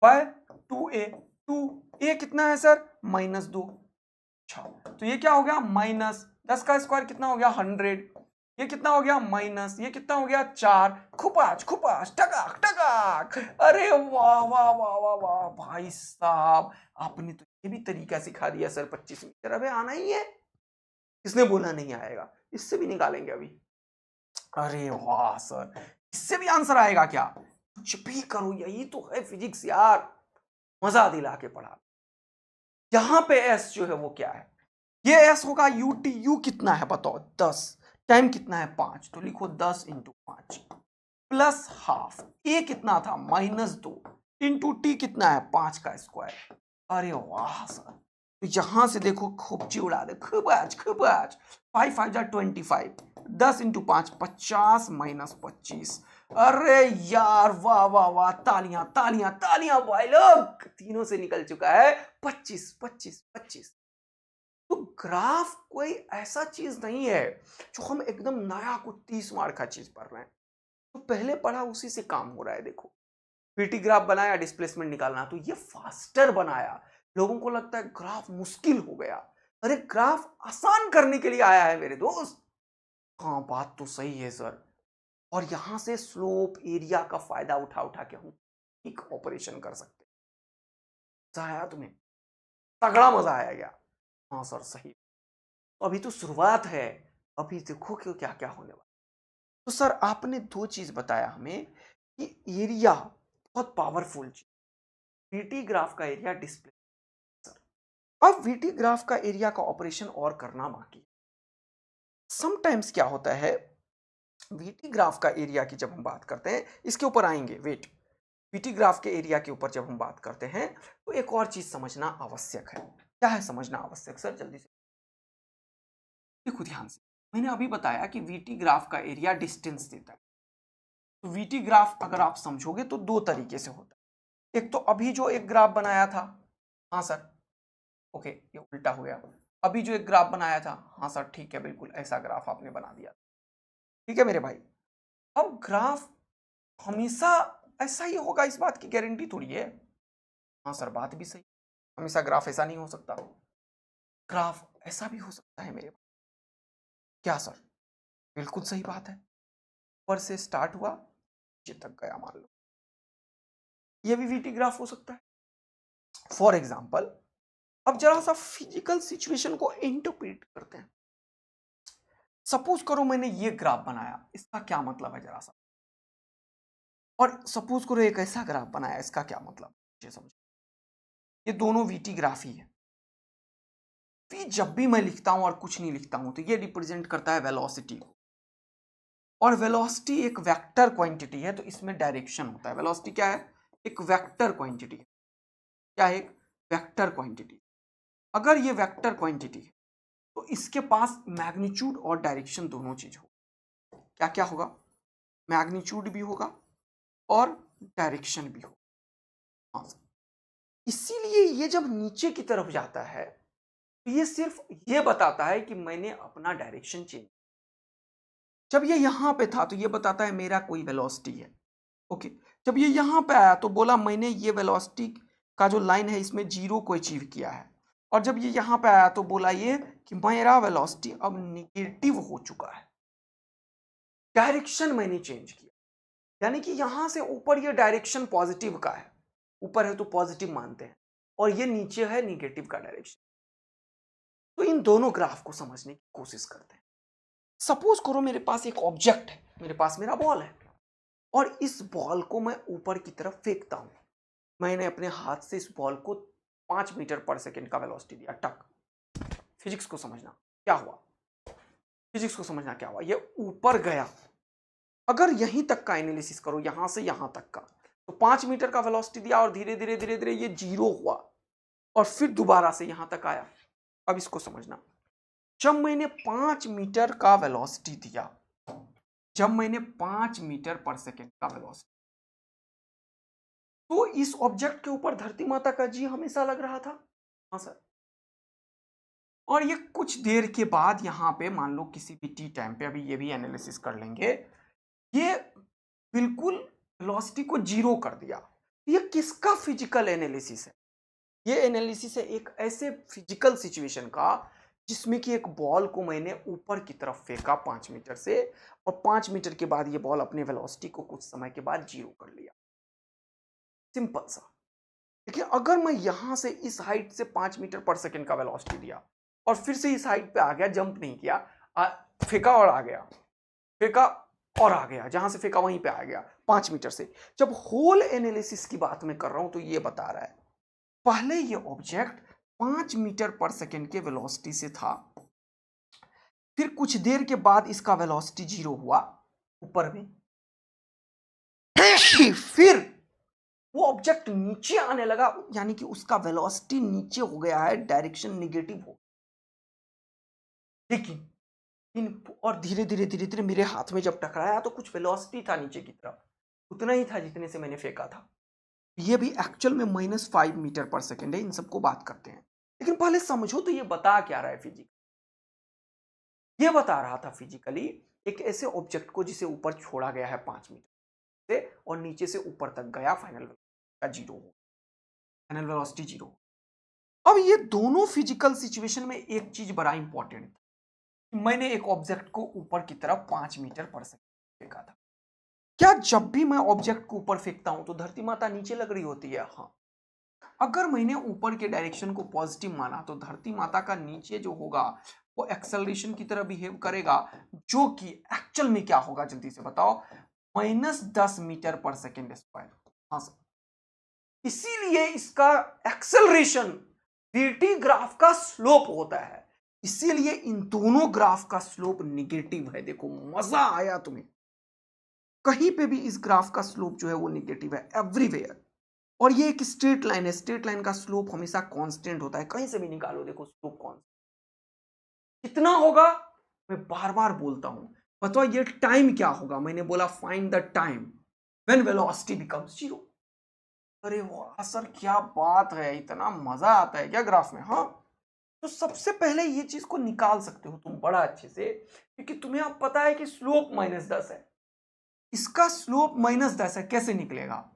बाय 2a। 2a कितना है सर? -2। अच्छा, तो ये क्या हो गया? माइनस 10 का स्क्वायर कितना हो गया? 100। ये कितना हो गया? माइनस ये कितना हो गया? 4। खुपाच खुपाच टकाक टकाक। अरे वाह वाह वाह वाह वाह भाई साहब, आपने तो ये भी तरीका सिखा दिया सर। 25 मीटर अबे आना ही है, किसने बोला नहीं आएगा? इससे भी निकालेंगे अभी। अरे वाह सर, इससे भी आंसर आएगा क्या? कुछ भी करो, यही तो है फिजिक्स यार, मजा दिला के पढ़ा। यहां पे एस जो है वो क्या है? ये एस होगा यू टी। यू कितना है बताओ? 10। टाइम कितना है? 5, तो लिखो 10 इंटू 5 प्लस हाफ। ए कितना था? -2 इंटू टी कितना है? 5 का स्क्वायर। अरे वाह सर, तो यहां से देखो खोपची उड़ा दे, खूब आज खूब आज। 5 5 जा 25, 10 इंटू 5 50 माइनस 25। अरे यार वाह वाह वाह, तालियां तालियां तालियां भाई लोग, तीनों से निकल चुका है 25 25 25। तो ग्राफ कोई ऐसा चीज नहीं है जो हम एकदम नया कुछ 30 मार्क का चीज पढ़ रहे हैं। तो पहले पढ़ा उसी से काम हो रहा है। देखो, पीटी ग्राफ बनाया, डिस्प्लेसमेंट निकालना, तो ये फास्टर बनाया। लोगों को लगता है ग्राफ मुश्किल हो गया, अरे ग्राफ आसान करने के लिए आया है मेरे दोस्त। हाँ बात तो सही है सर। और यहां से स्लोप एरिया का फायदा उठा उठा के हम एक ऑपरेशन कर सकते हैं। मजा आया तुम्हें? तगड़ा मजा आया क्या? हाँ सर सही। अभी तो शुरुआत है, अभी देखो कि क्या क्या होने वाला। तो सर आपने दो चीज बताया हमें कि एरिया बहुत पावरफुल चीज, वीटी ग्राफ का एरिया डिस्प्ले। सर अब वीटी ग्राफ का एरिया का ऑपरेशन और करना बाकी। समटाइम्स क्या होता है, वीटी ग्राफ का एरिया की जब हम बात करते हैं, इसके ऊपर आएंगे, वेट। वीटी ग्राफ के एरिया के ऊपर जब हम बात करते हैं तो एक और चीज समझना आवश्यक है। क्या है समझना आवश्यक सर? जल्दी से देखो ध्यान से। मैंने अभी बताया कि वीटी ग्राफ का एरिया डिस्टेंस देता है। तो वीटी ग्राफ अगर आप समझोगे तो दो तरीके से होता है। एक तो अभी जो एक ग्राफ बनाया था, हाँ सर, ओके ये उल्टा हो गया। अभी जो एक ग्राफ बनाया था, हाँ सर ठीक है, बिल्कुल ऐसा ग्राफ आपने बना दिया, ठीक है मेरे भाई। अब ग्राफ हमेशा ऐसा ही होगा इस बात की गारंटी थोड़ी है। हाँ सर बात भी सही, हमेशा ग्राफ ऐसा नहीं हो सकता, ग्राफ ऐसा भी हो सकता है मेरे भाई। क्या सर? बिल्कुल सही बात है। ऊपर से स्टार्ट हुआ, नीचे तक गया, मान लो ये भी वीटी ग्राफ हो सकता है। फॉर एग्जाम्पल, अब जरा सा फिजिकल सिचुएशन को इंटरप्रेट करते हैं। सपोज करो मैंने ये ग्राफ बनाया, इसका क्या मतलब है जरा सा। और सपोज करो एक ऐसा ग्राफ बनाया, इसका क्या मतलब, मुझे समझ। ये दोनों वीटी ग्राफ ही है। वी जब भी मैं लिखता हूं और कुछ नहीं लिखता हूं तो ये रिप्रेजेंट करता है वेलोसिटी को। और वेलोसिटी एक वेक्टर क्वांटिटी है, तो इसमें डायरेक्शन होता है। वेलोसिटी क्या है? एक वेक्टर क्वांटिटी है। क्या है? एक वेक्टर क्वांटिटी। अगर ये वेक्टर क्वांटिटी है तो इसके पास मैग्नीट्यूड और डायरेक्शन दोनों चीज हो। क्या क्या होगा? मैग्नीट्यूड भी होगा और डायरेक्शन भी होगा। हाँ, इसीलिए ये जब नीचे की तरफ जाता है तो ये सिर्फ ये बताता है कि मैंने अपना डायरेक्शन चेंज। जब ये यहां पे था तो ये बताता है मेरा कोई वेलोसिटी है, ओके। जब ये यहां पे आया तो बोला मैंने ये वेलोसिटी का जो लाइन है इसमें 0 को अचीव किया है। और जब ये यहां पे आया तो बोला ये कि मेरा वेलोसिटी अब निगेटिव हो चुका है, डायरेक्शन मैंने चेंज किया। यानी कि यहां से ऊपर ये डायरेक्शन पॉजिटिव का है, ऊपर है तो पॉजिटिव मानते हैं, और ये नीचे है निगेटिव का डायरेक्शन। तो इन दोनों ग्राफ को समझने की कोशिश करते हैं। सपोज करो मेरे पास एक ऑब्जेक्ट है, मेरे पास मेरा बॉल है, और इस बॉल को मैं ऊपर की तरफ फेंकता हूं। मैंने अपने हाथ से इस बॉल को 5 मीटर पर सेकेंड का वेलोसिटी दिया, टक। फिजिक्स को समझना क्या हुआ, फिजिक्स को समझना क्या हुआ। ये ऊपर गया, अगर यहीं तक का एनालिसिस करो, यहां से यहां तक का, तो 5 मीटर का वेलोसिटी दिया और धीरे धीरे धीरे धीरे ये 0 हुआ। और फिर दोबारा से यहां तक आया। अब इसको समझना, जब मैंने 5 मीटर का वेलोसिटी दिया, जब मैंने 5 मीटर पर सेकेंड का वेलोसिटी, तो इस ऑब्जेक्ट के ऊपर धरती माता का जी हमेशा लग रहा था। हाँ सर। और ये कुछ देर के बाद यहां पे मान लो किसी भी टी टाइम पे, अभी ये भी एनालिसिस कर लेंगे, ये बिल्कुल वेलोसिटी को जीरो कर दिया। ये किसका फिजिकल एनालिसिस है? ये एनालिसिस है एक ऐसे फिजिकल सिचुएशन का जिसमें कि एक बॉल को मैंने ऊपर की तरफ फेंका 5 मीटर से, और 5 मीटर के बाद ये बॉल अपने वेलोसिटी को कुछ समय के बाद जीरो कर लिया। सिंपल सा। देखिए, अगर मैं यहां से इस हाइट से 5 मीटर पर सेकेंड का वेलोसिटी दिया और फिर से इस हाइट पे आ गया, जंप नहीं किया, फेंका और आ गया, फेंका और आ गया, जहां से फेंका वहीं पे आ गया 5 मीटर से। जब होल एनालिसिस की बात मैं कर रहा हूं तो ये बता रहा है, पहले ये ऑब्जेक्ट 5 मीटर पर सेकेंड के वेलोसिटी से था, फिर कुछ देर के बाद इसका वेलोसिटी जीरो हुआ ऊपर में, फिर वो ऑब्जेक्ट नीचे आने लगा, यानी कि उसका वेलोसिटी नीचे हो गया है, डायरेक्शन निगेटिव हो। लेकिन और धीरे धीरे धीरे धीरे मेरे हाथ में जब टकराया तो कुछ वेलोसिटी था नीचे की तरफ, उतना ही था जितने से मैंने फेंका था। ये भी एक्चुअल में -5 मीटर पर सेकेंड है, इन सबको बात करते हैं। लेकिन पहले समझो तो ये बता क्या रहा है फिजिक्स? ये बता रहा था फिजिकली एक ऐसे ऑब्जेक्ट को जिसे ऊपर छोड़ा गया है 5 मीटर से और नीचे से ऊपर तक गया, फाइनल जीरो हो, फाइनल वेलोसिटी जीरो। अब ये दोनों फिजिकल सिचुएशन में एक चीज बड़ा इंपॉर्टेंट था, मैंने एक ऑब्जेक्ट को ऊपर की तरफ 5 मीटर पर सेकेंड फेंका था। क्या जब भी मैं ऑब्जेक्ट को ऊपर फेंकता हूं तो धरती माता नीचे लग रही होती है? हाँ। अगर मैंने ऊपर के डायरेक्शन को पॉजिटिव माना तो धरती माता का नीचे जो होगा वो एक्सेलरेशन की तरह बिहेव करेगा, जो कि एक्चुअल में क्या होगा जल्दी से बताओ, -10 मीटर पर सेकेंड स्क्वायर। हाँ सर। इसीलिए इसका एक्सेलरेशन वीटी ग्राफ का स्लोप होता है, इसीलिए इन दोनों ग्राफ का स्लोप निगेटिव है। देखो, मजा आया तुम्हें? कहीं पे भी इस ग्राफ का स्लोप जो है वो निगेटिव है, एवरीवेयर। और ये एक स्ट्रेट लाइन है, स्ट्रेट लाइन का स्लोप हमेशा कांस्टेंट होता है, कहीं से भी निकालो देखो स्लोप कांस्टेंट कितना होगा। मैं बार बार बोलता हूं, बताओ ये टाइम क्या होगा? मैंने बोला find the time when velocity becomes zero. अरे वाह सर, क्या बात है, इतना मजा आता है क्या ग्राफ में? हाँ। तो सबसे पहले ये चीज को निकाल सकते हो तुम बड़ा अच्छे से, क्योंकि तुम्हें अब पता है कि स्लोप -10 है, इसका स्लोप -10 है। कैसे निकलेगा?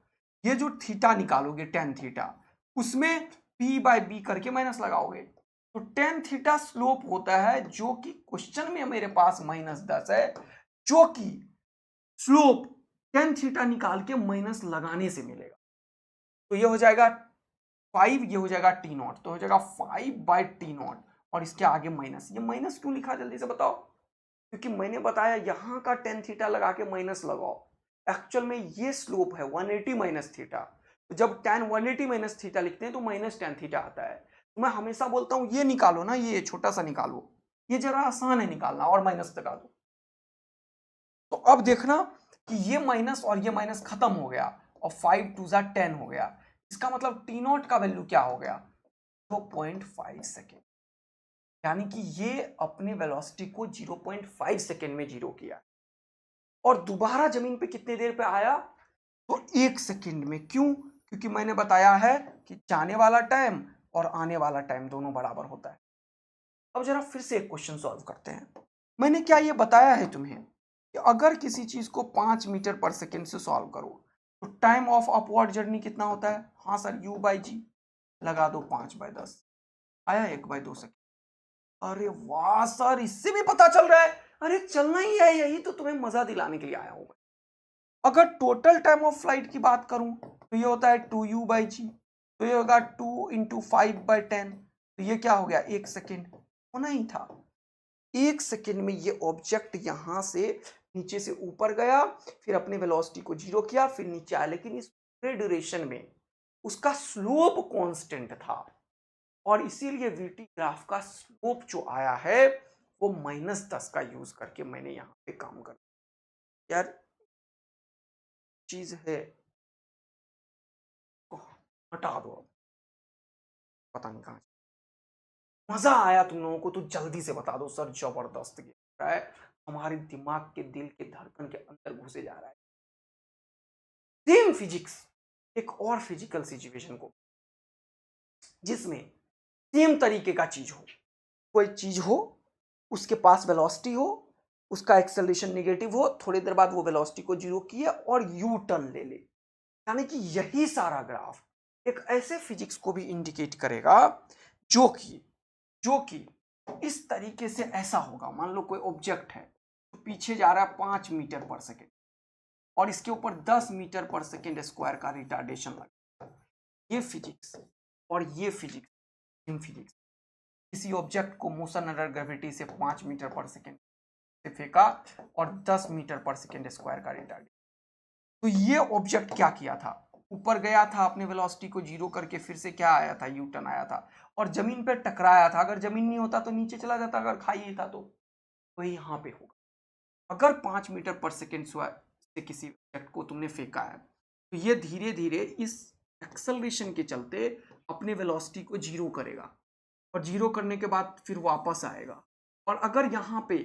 ये जो थीटा निकालोगे टेन थीटा, उसमें p/b करके माइनस लगाओगे, तो टेन थीटा स्लोप होता है, जो कि क्वेश्चन में मेरे पास -10 है, जो कि स्लोप टेन थीटा निकाल के माइनस लगाने से मिलेगा। तो ये हो जाएगा 5, ये हो जाएगा t0, तो हो जाएगा 5/t0, और इसके आगे माइनस। ये माइनस क्यों लिखा जल्दी से बताओ? क्योंकि मैंने बताया यहां का टेन थीटा लगा के माइनस लगाओ, एक्चुअल में ये स्लोप है 180 माइनस थीटा, तो जब tan 180 माइनस थीटा लिखते हैं तो -tan थीटा आता है। तो मैं हमेशा बोलता हूं ये निकालो ना, ये छोटा सा निकालो, ये जरा आसान है निकालना, और माइनस लगा दो। तो अब देखना कि ये माइनस और ये माइनस खत्म हो गया, और 5 2 10 हो गया। इसका मतलब t0 का वैल्यू क्या हो गया? 0.5 सेकेंड, यानी कि ये अपने वेलोसिटी को 0.5 सेकेंड में जीरो किया, और दोबारा जमीन पे कितने देर पे आया? तो 1 सेकेंड में। क्यों? क्योंकि मैंने बताया है कि जाने वाला टाइम और आने वाला टाइम दोनों बराबर होता है। अब जरा फिर से एक क्वेश्चन सॉल्व करते हैं। मैंने क्या ये बताया है तुम्हें कि अगर किसी चीज को 5 मीटर पर सेकेंड से सॉल्व करो तो टाइम ऑफ अपवर्ड जर्नी कितना होता है? हाँ सर, u/g लगा दो 5/10, आया 1/2 सेकेंड। अरे वाह सर, इससे भी पता चल रहा है। अरे चलना ही है, यही तो तुम्हें मजा दिलाने के लिए आया हूं मैं। अगर टोटल टाइम ऑफ फ्लाइट की बात करूं तो ये होता है 2u/g, तो ये होगा 2 × 5/10, तो ये क्या हो गया? 1 सेकेंड होना ही था। 1 सेकेंड में ये ऑब्जेक्ट यहां से नीचे से ऊपर गया, फिर अपने वेलोसिटी को जीरो किया, फिर नीचे आया, लेकिन इस पूरे ड्यूरेशन में उसका स्लोप कांस्टेंट था, और इसीलिए वीटी ग्राफ का स्लोप जो आया है वो -10 का यूज करके मैंने यहां पे काम कर। यार चीज है, हटा दो। पता नहीं कहाँ। मजा आया तुम लोगों को तो जल्दी से बता दो सर, जबरदस्त गेम रहा है, हमारे दिमाग के दिल के धड़कन के अंदर घुसे जा रहा है। सेम फिजिक्स एक और फिजिकल सिचुएशन को, जिसमें सेम तरीके का चीज हो, कोई चीज हो, उसके पास वेलोसिटी हो, उसका एक्सेलरेशन नेगेटिव हो, थोड़ी देर बाद वो वेलोसिटी को जीरो किए और यू टर्न ले ले। यानी कि यही सारा ग्राफ एक ऐसे फिजिक्स को भी इंडिकेट करेगा जो कि इस तरीके से ऐसा होगा। मान लो कोई ऑब्जेक्ट है तो पीछे जा रहा है 5 मीटर पर सेकेंड और इसके ऊपर 10 मीटर पर सेकेंड स्क्वायर का रिटार्डेशन लगा। ये फिजिक्स और ये फिजिक्स, इन फिजिक्स, किसी ऑब्जेक्ट को मोशन अंडर ग्रेविटी से 5 मीटर पर सेकेंड से फेंका और 10 मीटर पर सेकेंड स्क्वायर का रिटार्डेशन। तो ये ऑब्जेक्ट क्या किया था, ऊपर गया था, अपने वेलोसिटी को जीरो करके फिर से क्या आया था, यू टर्न आया था और जमीन पर टकराया था। अगर जमीन नहीं होता तो नीचे चला जाता, अगर खाई था तो वही यहाँ पे होगा। अगर 5 मीटर पर सेकेंड से किसी ऑब्जेक्ट को तुमने फेंका है तो ये धीरे धीरे इस एक्सेलरेशन के चलते अपने वेलोसिटी को जीरो करेगा और जीरो करने के बाद फिर वापस आएगा। और अगर यहाँ पे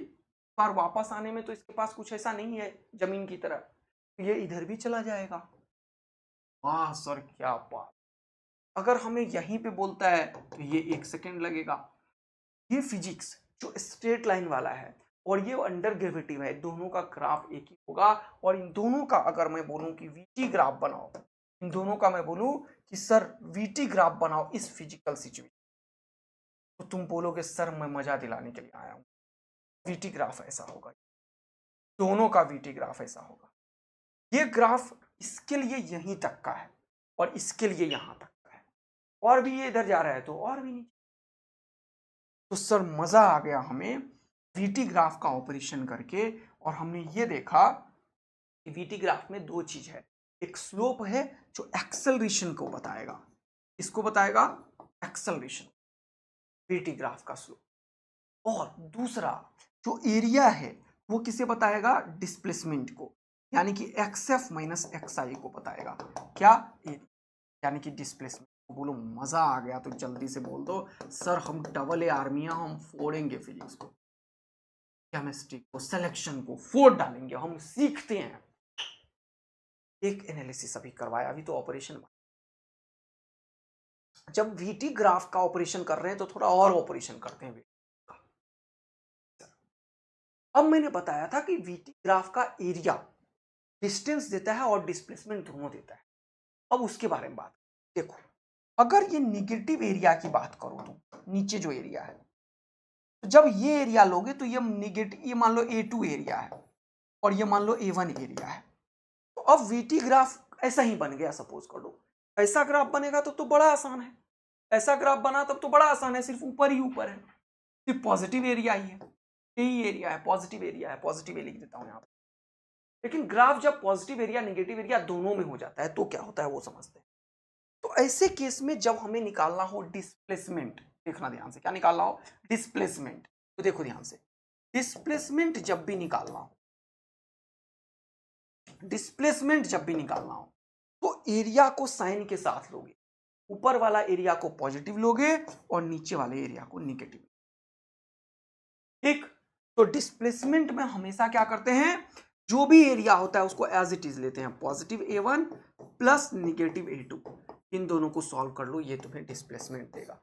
बार वापस आने में तो इसके पास कुछ ऐसा नहीं है जमीन की तरह, तो ये इधर भी चला जाएगा। वाह सर क्या बात। अगर हमें यहीं पे बोलता है तो ये 1 सेकेंड लगेगा। ये फिजिक्स जो स्ट्रेट लाइन वाला है और ये अंडर ग्रेविटी है, दोनों का ग्राफ एक ही होगा। और इन दोनों का अगर मैं बोलूं कि वीटी ग्राफ बनाओ, इन दोनों का मैं बोलूं कि सर वीटी ग्राफ बनाओ इस फिजिकल सिचुएशन, तो तुम बोलोगे सर मैं मजा दिलाने के लिए आया हूं, वीटी ग्राफ ऐसा होगा, दोनों का वीटी ग्राफ ऐसा होगा। ये ग्राफ इसके लिए यहीं तक का है और इसके लिए यहां तक का है, और भी ये इधर जा रहा है तो और भी नीचे। तो सर मजा आ गया हमें वीटी ग्राफ का ऑपरेशन करके। और हमने ये देखा कि वीटी ग्राफ में दो चीज है, एक स्लोप है जो एक्सेलरेशन को बताएगा, इसको बताएगा एक्सेलरेशन, वीटी ग्राफ का स्लोप, और दूसरा जो एरिया है वो किसे बताएगा, डिस्प्लेसमेंट को, यानी कि एक्स एफ माइनस एक्स आई को बताएगा। क्या एरिया यानी कि डिस्प्लेसमेंट। बोलो मजा आ गया तो जल्दी से बोल दो सर हम डबल ए आर्मिया, हम फोड़ेंगे फिजिक्स को, केमिस्ट्री को, सिलेक्शन को फोड़ डालेंगे, हम सीखते हैं। एक एनालिसिस अभी करवाया, अभी तो ऑपरेशन, जब वीटी ग्राफ का ऑपरेशन कर रहे हैं तो थोड़ा और ऑपरेशन करते हैं। अब मैंने बताया था कि वीटी ग्राफ का एरिया डिस्टेंस देता है और डिस्प्लेसमेंट दोनों देता है। अब उसके बारे में बात देखो, अगर ये निगेटिव एरिया की बात करो तो नीचे जो एरिया है, तो जब ये एरिया लोगे तो ये निगेटिव, ये मान लो A2 एरिया है और ये मान लो A1 एरिया है। तो अब वीटी ग्राफ ऐसा ही बन गया, सपोज कर लो ऐसा ग्राफ बनेगा तो बड़ा आसान है, ऐसा ग्राफ बना तब तो बड़ा आसान है, सिर्फ ऊपर ही ऊपर है, सिर्फ पॉजिटिव एरिया ही है, यही एरिया है, पॉजिटिव एरिया है, पॉजिटिव लिख देता हूं यहां पर। लेकिन ग्राफ जब पॉजिटिव एरिया नेगेटिव एरिया दोनों में हो जाता है तो क्या होता है वो समझते हैं। तो ऐसे केस में जब हमें निकालना हो डिस्प्लेसमेंट, देखना ध्यान से, क्या निकालना हो, डिस्प्लेसमेंट, तो देखो ध्यान से, डिस्प्लेसमेंट जब भी निकालना हो, डिस्प्लेसमेंट जब भी निकालना हो तो एरिया को साइन के साथ लोगे, ऊपर वाला एरिया को पॉजिटिव लोगे और नीचे वाले एरिया को नेगेटिव। ठीक, तो डिस्प्लेसमेंट में हमेशा क्या करते हैं, जो भी एरिया होता है उसको एज इट इज लेते हैं, positive A1 plus negative A2, इन दोनों को सॉल्व कर लो, ये तुम्हें डिस्प्लेसमेंट देगा।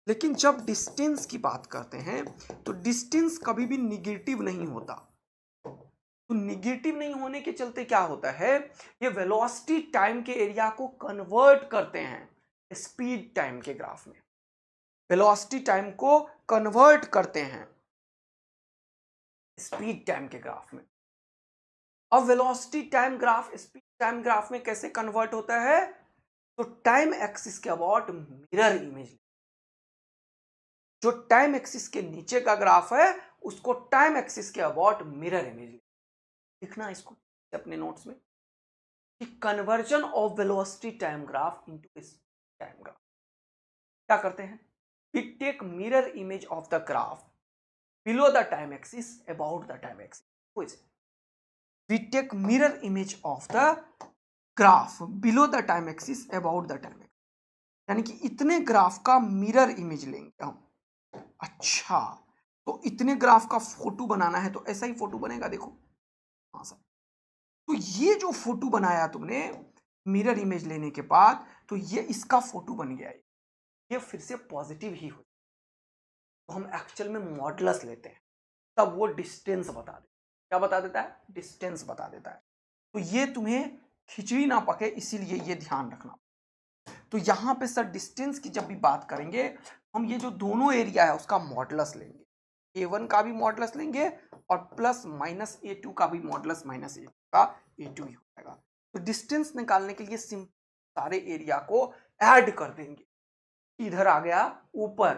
लेकिन जब डिस्टेंस की बात करते हैं तो डिस्टेंस कभी भी निगेटिव नहीं होता। तो निगेटिव नहीं होने के चलते क्या होता है, ये वेलोसिटी टाइम के एरिया को कन्वर्ट करते हैं स्पीड टाइम के ग्राफ में, वेलोसिटी टाइम को कन्वर्ट करते हैं स्पीड टाइम के ग्राफ में। अब velocity time graph speed time graph में कैसे कन्वर्ट होता है, तो टाइम एक्सिस के अबाउट मिरर इमेज, जो टाइम एक्सिस के नीचे का ग्राफ है उसको टाइम एक्सिस के अबाउट मिरर इमेज लिखना, इसको अपने नोट्स में, कि conversion of velocity time graph into time graph. क्या करते हैं, we take mirror image of the graph below the time axis about the time axis, we take mirror image of the graph below the time axis about the time axis। यानी कि इतने graph का mirror image लेंगे हम। अच्छा, तो इतने graph का फोटो बनाना है तो ऐसा ही फोटो बनेगा, देखो। हाँ सर, तो ये जो फोटो बनाया तुमने मिरर इमेज लेने के बाद, तो ये इसका फोटो बन गया। ये फिर से पॉजिटिव ही हो, तो हम एक्चुअल में मॉडुलस लेते हैं, तब वो डिस्टेंस बता देता है। क्या बता देता है? डिस्टेंस बता देता है। तो ये तुम्हें खिचड़ी ना पके, इसीलिए ये ध्यान रखना। तो यहां पे सर डिस्टेंस की जब भी बात करेंगे, हम ये जो दोनों एरिया है उसका मॉडुलस लेंगे। A1 का भी मॉडुलस लेंगे और प्लस माइनस A2 का भी मॉडुलस माइनस A2 का A2 ही हो जाएगा। तो डिस्टेंस निकालने के लिए सिंपल सारे एरिया को ऐड कर देंगे। इधर आ गया ऊपर,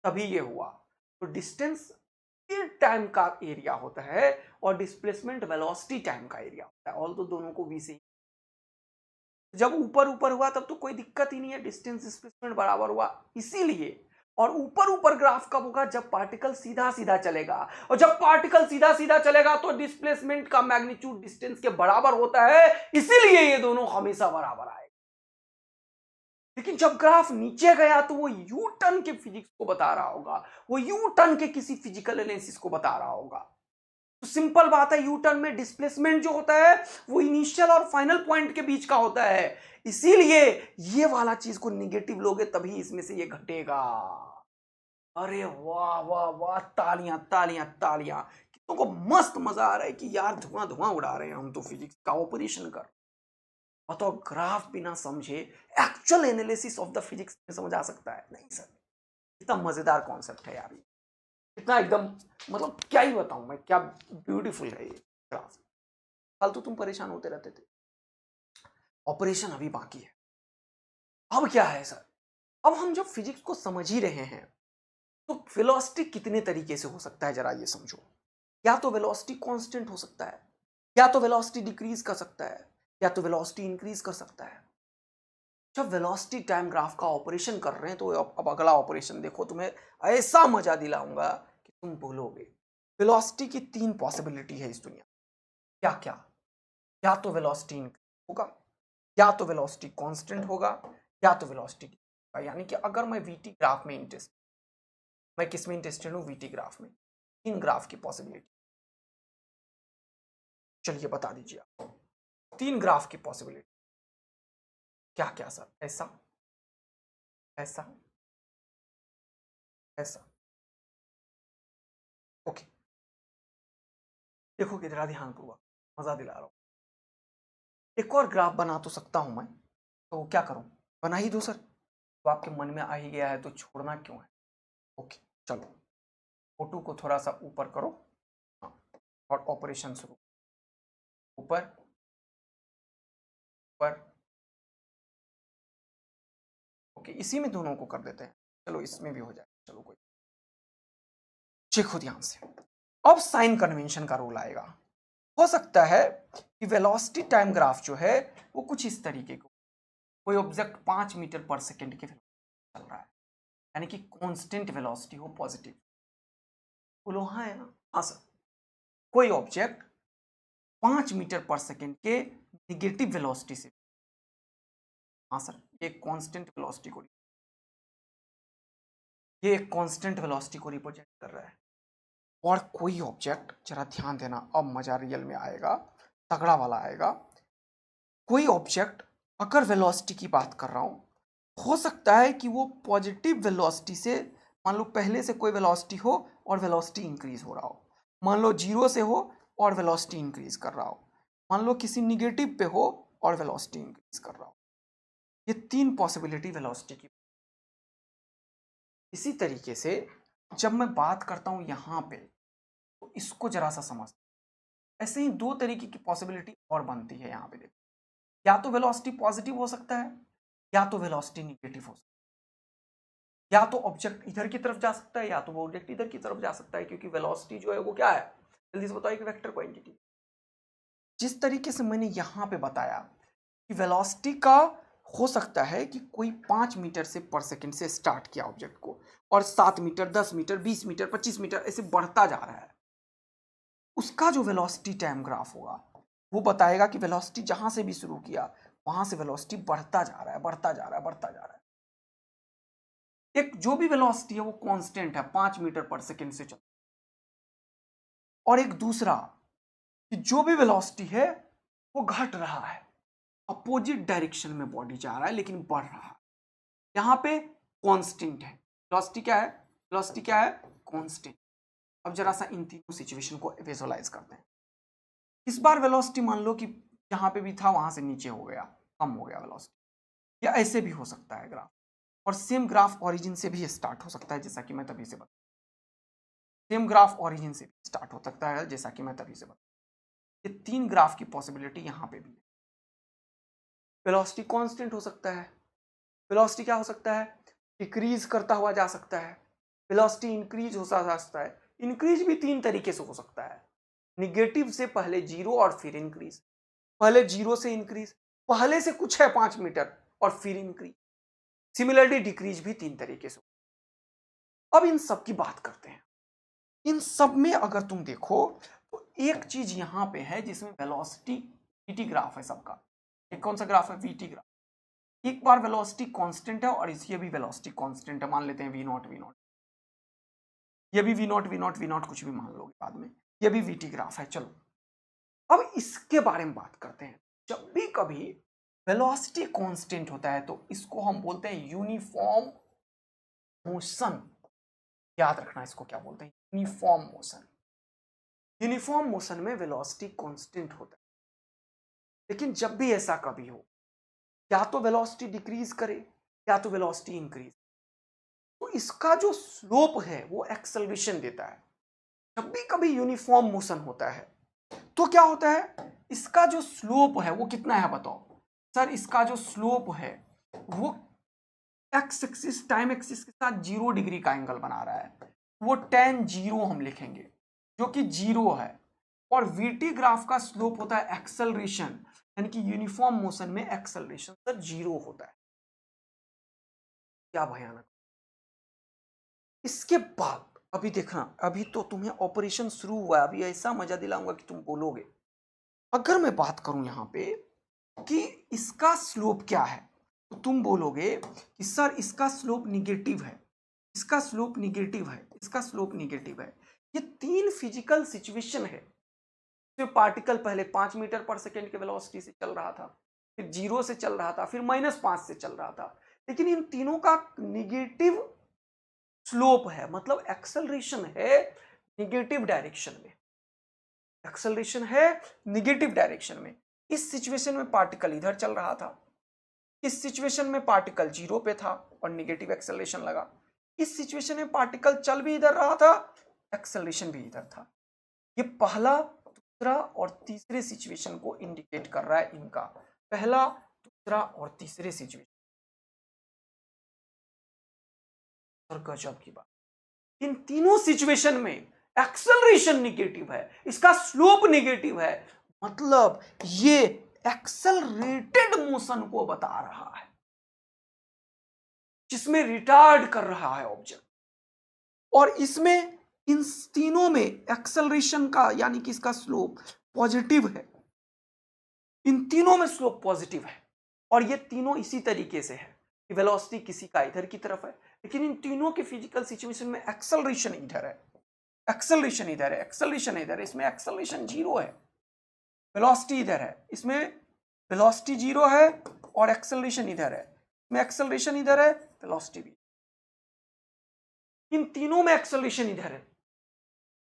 तभी ये हुआ। तो डिस्टेंस टाइम का एरिया होता है और डिस्प्लेसमेंट वेलोसिटी टाइम का एरिया होता है। ऑल तो दोनों को v से, जब ऊपर ऊपर हुआ तब तो कोई दिक्कत ही नहीं है, डिस्टेंस डिस्प्लेसमेंट बराबर हुआ इसीलिए। और ऊपर ऊपर ग्राफ कब होगा? जब पार्टिकल सीधा सीधा चलेगा, और जब पार्टिकल सीधा सीधा चलेगा तो डिस्प्लेसमेंट का मैग्नीट्यूड डिस्टेंस के बराबर होता है, इसीलिए ये दोनों हमेशा बराबर आए। लेकिन जब ग्राफ नीचे गया तो वो यू टर्न के फिजिक्स को बता रहा होगा, वो यू टर्न के किसी फिजिकल एनालिसिस को बता रहा होगा। तो सिंपल बात है, यू टर्न में डिस्प्लेसमेंट जो होता है वो इनिशियल और फाइनल पॉइंट के बीच का होता है, इसीलिए ये वाला चीज को निगेटिव लोगे तभी इसमें से ये घटेगा। अरे वाह वाह वाह, तालियां तालियां तालियां। कितनों को मस्त मजा आ रहा है कि यार धुआं धुआं उड़ा रहे हैं हम तो फिजिक्स का ऑपरेशन कर। तो ग्राफ बिना समझे actual analysis of the physics में समझ आ सकता है? नहीं सर। इतना मजेदार कॉन्सेप्ट है यार, इतना एकदम, मतलब क्या ही बताऊं मैं, क्या ब्यूटीफुल है ये ग्राफ। फालतू तुम परेशान होते रहते थे, ऑपरेशन अभी बाकी है। अब क्या है सर? अब हम जब फिजिक्स को समझ ही रहे हैं तो वेलोसिटी कितने तरीके से हो सकता है जरा ये समझो। या तो वेलोसिटी कांस्टेंट हो सकता है, या तो वेलोसिटी डिक्रीज कर सकता है, या तो वेलोसिटी इंक्रीज कर सकता है। जब वेलोसिटी टाइम ग्राफ का ऑपरेशन कर रहे हैं तो अब अगला ऑपरेशन देखो, तुम्हें ऐसा मजा दिलाऊंगा कि तुम भूलोगे। वेलोसिटी की 3 पॉसिबिलिटी है इस दुनिया। क्या क्या? या तो वेलोसिटी इंक्रीज होगा, या तो वेलोसिटी कांस्टेंट होगा, या तो वेलोसिटी, यानी कि अगर मैं वीटी ग्राफ में इंटरेस्ट, मैं किस में इंटरेस्टेड हूं? वीटी ग्राफ में। 3 ग्राफ की पॉसिबिलिटी, चलिए बता दीजिए आप। 3 ग्राफ की पॉसिबिलिटी क्या क्या सर? ऐसा, ऐसा, ऐसा। ओके, देखो जरा ध्यानपूर्वक, मजा दिला रहा हूं। एक और ग्राफ बना तो सकता हूं मैं, तो क्या करूं? बना ही दो सर। तो आपके मन में आ ही गया है तो छोड़ना क्यों है? ओके, चलो फोटो को थोड़ा सा ऊपर करो। हाँ, और ऑपरेशन शुरू। ऊपर, ऊपर। ओके, इसी में दोनों को कर देते हैं। चलो इसमें भी हो जाए, चलो कोई। देखो ध्यान से, अब साइन कन्वेंशन का रोल आएगा। हो सकता है कि वेलोसिटी टाइम ग्राफ जो है वो कुछ इस तरीके को, कोई ऑब्जेक्ट 5 मीटर पर सेकेंड के चल रहा है, यानी कि कांस्टेंट वेलोसिटी हो, पॉजिटिव। बोलो हाँ है ना? हाँ सर। कोई ऑब्जेक्ट 5 मीटर पर सेकेंड के निगेटिव वेलोसिटी से, हाँ सर, ये कांस्टेंट वेलोसिटी को, ये एक कांस्टेंट वेलोसिटी को रिप्रेजेंट कर रहा है। और कोई ऑब्जेक्ट, जरा ध्यान देना, अब मजा रियल में आएगा, तगड़ा वाला आएगा। कोई ऑब्जेक्ट, अगर वेलोसिटी की बात कर रहा हूं, हो सकता है कि वो पॉजिटिव वेलोसिटी से, मान लो पहले से कोई वेलोसिटी हो और वेलोसिटी इंक्रीज हो रहा हो, मान लो 0 से हो और वेलोसिटी इंक्रीज कर रहा हो, मान लो किसी निगेटिव पे हो और वेलोसिटी इंक्रीज कर रहा हो। ये 3 पॉसिबिलिटी वेलोसिटी की। इसी तरीके से जब मैं बात करता हूं यहां पे, तो इसको जरा सा समझ, ऐसे ही 2 तरीके की पॉसिबिलिटी और बनती है यहां पे। देखो, या तो वेलोसिटी पॉजिटिव हो सकता है, या तो वेलोसिटी निगेटिव हो सकता है। या तो ऑब्जेक्ट इधर की तरफ जा सकता है, या तो वो ऑब्जेक्ट इधर की तरफ जा सकता है, क्योंकि वेलोसिटी जो है वो क्या है? जल्दी से बताओ, एक वेक्टर क्वांटिटी। जिस तरीके से मैंने यहां पे बताया कि वेलोसिटी का हो सकता है कि कोई 5 मीटर से पर सेकंड से स्टार्ट किया ऑब्जेक्ट को, और 7 मीटर, 10 मीटर, 20 मीटर, 25 मीटर ऐसे बढ़ता जा रहा है। उसका जो वेलोसिटी टाइम ग्राफ होगा वो बताएगा कि वेलोसिटी जहां से भी शुरू किया वहां से वेलोसिटी बढ़ता जा रहा है, बढ़ता जा रहा है, बढ़ता जा रहा है। एक जो भी वेलोसिटी है वो कांस्टेंट है, 5 मीटर पर सेकंड से चल, और एक दूसरा कि जो भी वेलोसिटी है वो घट रहा है, अपोजिट डायरेक्शन में बॉडी जा रहा है लेकिन बढ़ रहा है, यहां पे कांस्टेंट है। वेलोसिटी क्या है? वेलोसिटी क्या है? कांस्टेंट। अब जरा सा इन तीनों सिचुएशन को विजुअलाइज करते हैं। इस बार वेलोसिटी मान लो कि जहां पे भी था वहां से नीचे हो गया, कम हो गया वेलोसिटी, या ऐसे भी हो सकता है ग्राफ, और सेम ग्राफ ओरिजिन से भी स्टार्ट हो सकता है, जैसा कि मैं तभी से बता, सेम ग्राफ ओरिजिन से भी स्टार्ट हो सकता है जैसा कि मैं तभी से बता, ये 3 ग्राफ की पॉसिबिलिटी यहां पे भी है। वेलोसिटी कांस्टेंट हो सकता है, वेलोसिटी क्या हो सकता है? डिक्रीज करता हुआ जा सकता है, वेलोसिटी इंक्रीज हो सकता है। इंक्रीज भी 3 तरीके से हो सकता है, निगेटिव से पहले जीरो और फिर इंक्रीज, पहले जीरो से इंक्रीज, पहले से कुछ है 5 मीटर और फिर इंक्रीज। सिमिलरली डिक्रीज भी 3 तरीके से। अब इन सब की बात करते हैं। इन सब में अगर तुम देखो तो एक चीज यहां पे है जिसमें वेलोसिटी वीटी ग्राफ है सबका। एक कौन सा ग्राफ है? VT graph. एक बार वेलोसिटी कांस्टेंट है और इसकी भी वेलोसिटी कांस्टेंट है, मान लेते हैं वी नॉट वी नॉट, ये भी v naught v naught v naught कुछ भी मान लोगे बाद में, ये भी वीटी ग्राफ है। चलो अब इसके बारे में बात करते हैं। जब भी कभी वेलोसिटी कांस्टेंट होता है तो इसको हम बोलते हैं यूनिफॉर्म मोशन। याद रखना इसको क्या बोलते हैं? Uniform motion. यूनिफॉर्म मोशन में वेलोसिटी कांस्टेंट होता है, लेकिन जब भी ऐसा कभी हो, या तो वेलोसिटी डिक्रीज करे या तो वेलोसिटी इंक्रीज, तो इसका जो स्लोप है वो एक्सेलरेशन देता है। जब भी कभी यूनिफॉर्म मोशन होता है तो क्या होता है? इसका जो स्लोप है वो कितना है बताओ? सर इसका जो स्लोप है वो एक्स एक्सिस टाइम एक्सिस के साथ 0 डिग्री का एंगल बना रहा है, वो tan 0 हम लिखेंगे जो कि 0 है। और वीटी ग्राफ का स्लोप होता है एक्सेलरेशन, यानी कि यूनिफॉर्म मोशन में एक्सेलरेशन सर 0 होता है। क्या भयानक। इसके बाद अभी देखना, अभी तो तुम्हें ऑपरेशन शुरू हुआ है, अभी ऐसा मजा दिलाऊंगा कि तुम बोलोगे। अगर मैं बात करूं यहां पे कि इसका स्लोप क्या है, तो तुम बोलोगे कि सर इसका स्लोप निगेटिव है, इसका स्लोप निगेटिव है, इसका स्लोप निगेटिव है। ये 3 फिजिकल सिचुएशन है। तो पार्टिकल पहले 5 मीटर पर सेकेंड के वेलोसिटी से चल रहा था, फिर 0 से चल रहा था, फिर -5 से चल रहा था, लेकिन इन तीनों का निगेटिव स्लोप है, मतलब एक्सेलरेशन है निगेटिव डायरेक्शन में, एक्सेलरेशन है निगेटिव डायरेक्शन में। इस सिचुएशन में पार्टिकल इधर चल रहा था, इस सिचुएशन में पार्टिकल 0 पे था और निगेटिव एक्सेलरेशन लगा, इस सिचुएशन में पार्टिकल चल भी इधर रहा था, एक्सेलरेशन भी इधर था। ये पहला, दूसरा और तीसरे सिचुएशन को इंडिकेट कर रहा है इनका, पहला, दूसरा और तीसरे सिचुएशन। और गजब की बात, इन तीनों सिचुएशन में एक्सेलरेशन निगेटिव है, इसका स्लोप निगेटिव है, मतलब ये एक्सेलरेटेड मोशन को बता रहा है, जिसमें रिटार्ड कर रहा है ऑब्जेक्ट। और इसमें इन तीनों में एक्सेलरेशन का यानी कि इसका स्लोप पॉजिटिव है, इन तीनों में स्लोप पॉजिटिव है। और ये तीनों इसी तरीके से है कि वेलोसिटी किसी का इधर की तरफ है, लेकिन इन तीनों के फिजिकल सिचुएशन में एक्सेलरेशन इधर है, एक्सेलरेशन इधर है, एक्सेलरेशन इधर है, इसमें एक्सेलरेशन 0 है, वेलोसिटी इधर है, इसमें वेलोसिटी 0 है और एक्सेलरेशन इधर है, इसमें एक्सेलरेशन इधर है, वेलोसिटी भी। इन तीनों में एक्सेलरेशन इधर है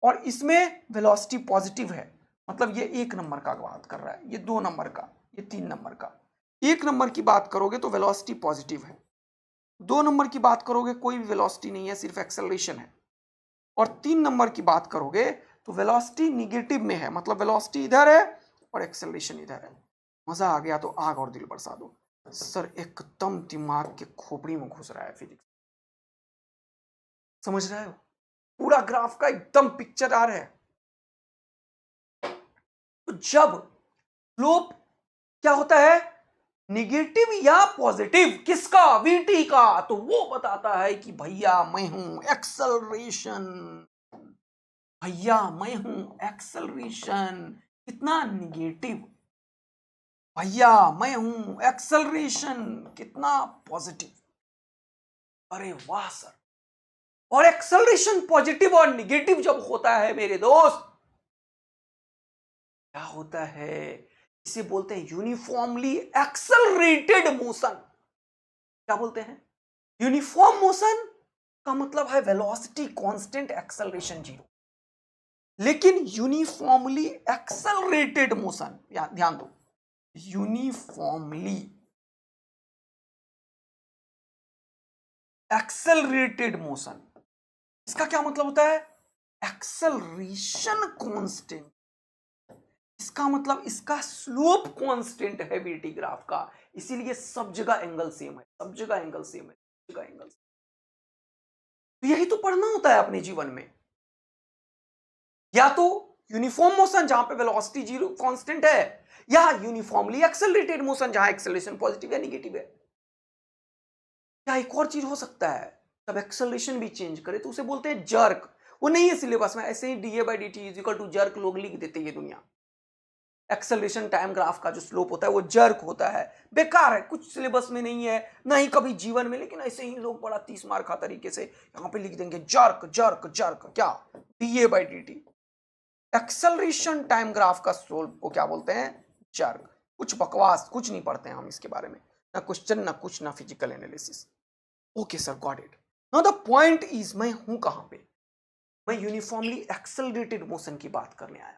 और इसमें वेलोसिटी पॉजिटिव है, मतलब ये 1 नंबर का बात कर रहा है, ये 2 नंबर का, ये 3 नंबर का। 1 नंबर की बात करोगे तो वेलोसिटी पॉजिटिव है, 2 नंबर की बात करोगे कोई भी वेलोसिटी नहीं है, सिर्फ एक्सेलरेशन है, और 3 नंबर की बात करोगे तो वेलोसिटी निगेटिव में है, मतलब वेलोसिटी इधर है और एक्सेलरेशन इधर है। मजा आ गया तो आग और दिल बरसा दो। सर एकदम दिमाग के खोपड़ी में घुस रहा है फिजिक्स, समझ रहे हो? पूरा ग्राफ का एकदम पिक्चर आ रहा है। तो जब स्लोप क्या होता है, निगेटिव या पॉजिटिव, किसका? वीटी का, तो वो बताता है कि भैया मैं हूं एक्सेलरेशन, भैया मैं हूं एक्सेलरेशन, कितना निगेटिव, भैया मैं हूं एक्सेलरेशन कितना पॉजिटिव। अरे वाह सर। और एक्सेलरेशन पॉजिटिव और निगेटिव जब होता है मेरे दोस्त, क्या होता है, इसे बोलते हैं यूनिफॉर्मली एक्सेलरेटेड मोशन। क्या बोलते हैं? यूनिफॉर्म मोशन का मतलब है वेलोसिटी कांस्टेंट, एक्सेलरेशन जीरो। लेकिन यूनिफॉर्मली एक्सेलरेटेड मोशन, ध्यान दो, यूनिफॉर्मली एक्सेलरेटेड मोशन, इसका क्या मतलब होता है? एक्सेलरेशन कांस्टेंट, इसका मतलब इसका स्लोप कांस्टेंट है वीटी ग्राफ का, इसीलिए सब जगह एंगल सेम है, सब जगह एंगल सेम है, सब जगह एंगल। तो यही तो पढ़ना होता है अपने जीवन में, या तो यूनिफॉर्म मोशन जहां पे वेलोसिटी जीरो कांस्टेंट है, या यूनिफॉर्मली एक्सेलरेटेड मोशन जहां एक्सेलरेशन पॉजिटिव या नेगेटिव है। या एक और चीज हो सकता है, जब एक्सेलरेशन भी चेंज करे तो उसे बोलते हैं जर्क। वो नहीं है सिलेबस में, ऐसे ही d a by d t is equal to jerk लोग लिख देते हैं दुनिया। एक्सेलरेशन टाइम ग्राफ का जो स्लोप होता है वो जर्क होता है, बेकार है, कुछ सिलेबस में नहीं है, ना ही कभी जीवन में, लेकिन ऐसे ही लोग बड़ा 30 मार खा तरीके से यहां पे लिख देंगे जर्क जर्क जर्क, क्या DA by d T. Acceleration time graph का स्लोप को क्या बोलते हैं? जर्क। कुछ बकवास, कुछ नहीं पढ़ते हैं हम इसके बारे में, ना क्वेश्चन ना कुछ, ना physical analysis. Okay sir, got it. Now the point is, मैं हूं कहां पे? मैं यूनिफॉर्मली एक्सेलरेटेड मोशन की बात करने आया।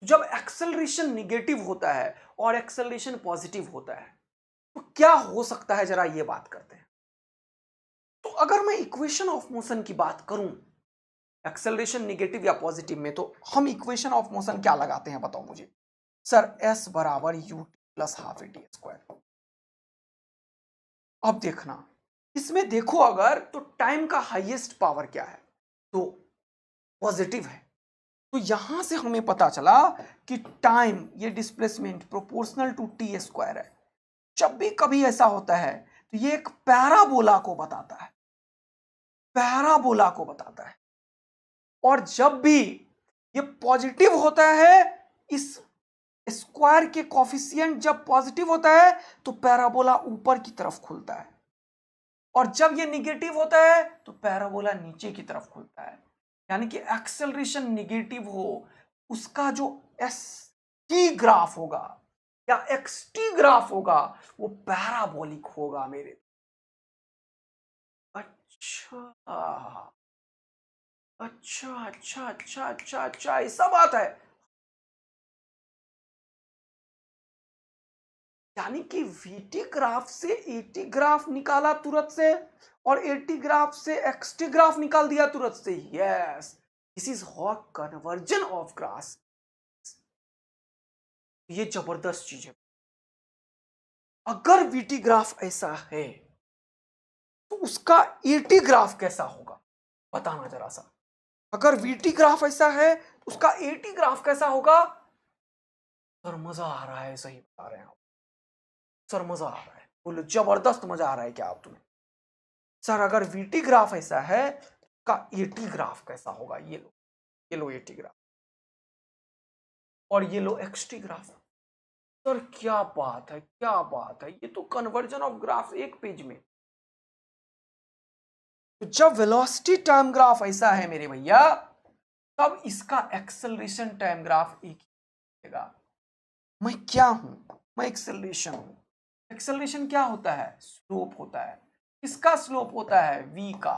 जब एक्सेलरेशन निगेटिव होता है और एक्सेलरेशन पॉजिटिव होता है तो क्या हो सकता है, जरा ये बात करते हैं। तो अगर मैं इक्वेशन ऑफ मोशन की बात करूं एक्सेलरेशन निगेटिव या पॉजिटिव में, तो हम इक्वेशन ऑफ मोशन क्या लगाते हैं बताओ मुझे? सर एस बराबर you plus half A T square. अब देखना, इसमें देखो अगर, तो टाइम का हाईएस्ट पावर क्या है? तो पॉजिटिव है। तो यहां से हमें पता चला कि टाइम, ये displacement proportional to t square है। जब भी कभी ऐसा होता है तो ये एक पैराबोला को बताता है, पैराबोला को बताता है। और जब भी ये पॉजिटिव होता है, इस स्क्वायर के कॉफिशिएंट जब पॉजिटिव होता है तो पैराबोला ऊपर की तरफ खुलता है, और जब ये निगेटिव होता है तो पैराबोला नीचे की तरफ खुलता है। यानी कि एक्सेलरेशन निगेटिव हो, उसका जो एस टी ग्राफ होगा या एक्स टी ग्राफ होगा वो पैराबोलिक होगा मेरे। अच्छा अच्छा अच्छा अच्छा अच्छा अच्छा, ऐसा बात है। यानी कि वीटी ग्राफ से एटी ग्राफ निकाला तुरंत से, और एटी ग्राफ से एक्सटी ग्राफ निकाल दिया तुरंत से। Yes, this is hot conversion of graph. ये जबरदस्त चीज है। अगर वीटी ग्राफ ऐसा है तो उसका एटी ग्राफ कैसा होगा, बताना जरा सा। अगर वीटी ग्राफ ऐसा है तो उसका एटी ग्राफ कैसा होगा? सर मजा आ रहा है, सही बता रहे हैं आप। सर मजा आ रहा है, बोलो जबरदस्त मजा आ रहा है क्या आप तुम्हें? सर अगर वीटी ग्राफ ऐसा है का एटी ग्राफ कैसा होगा? ये लो एटी ग्राफ, और ये लो एक्सटी ग्राफ। सर क्या बात है, क्या बात है, ये तो कन्वर्जन ऑफ ग्राफ एक पेज में। तो जब वेलोसिटी टाइम ग्राफ ऐसा है मेरे भैया, तब इसका एक्सेलरेशन टाइम ग्राफ एक ही होगा। मैं क्या हूं? मैं एक्सेलरेशन हूं। एक्सेलरेशन क्या होता है? स्लोप होता है। किसका स्लोप होता है? v का।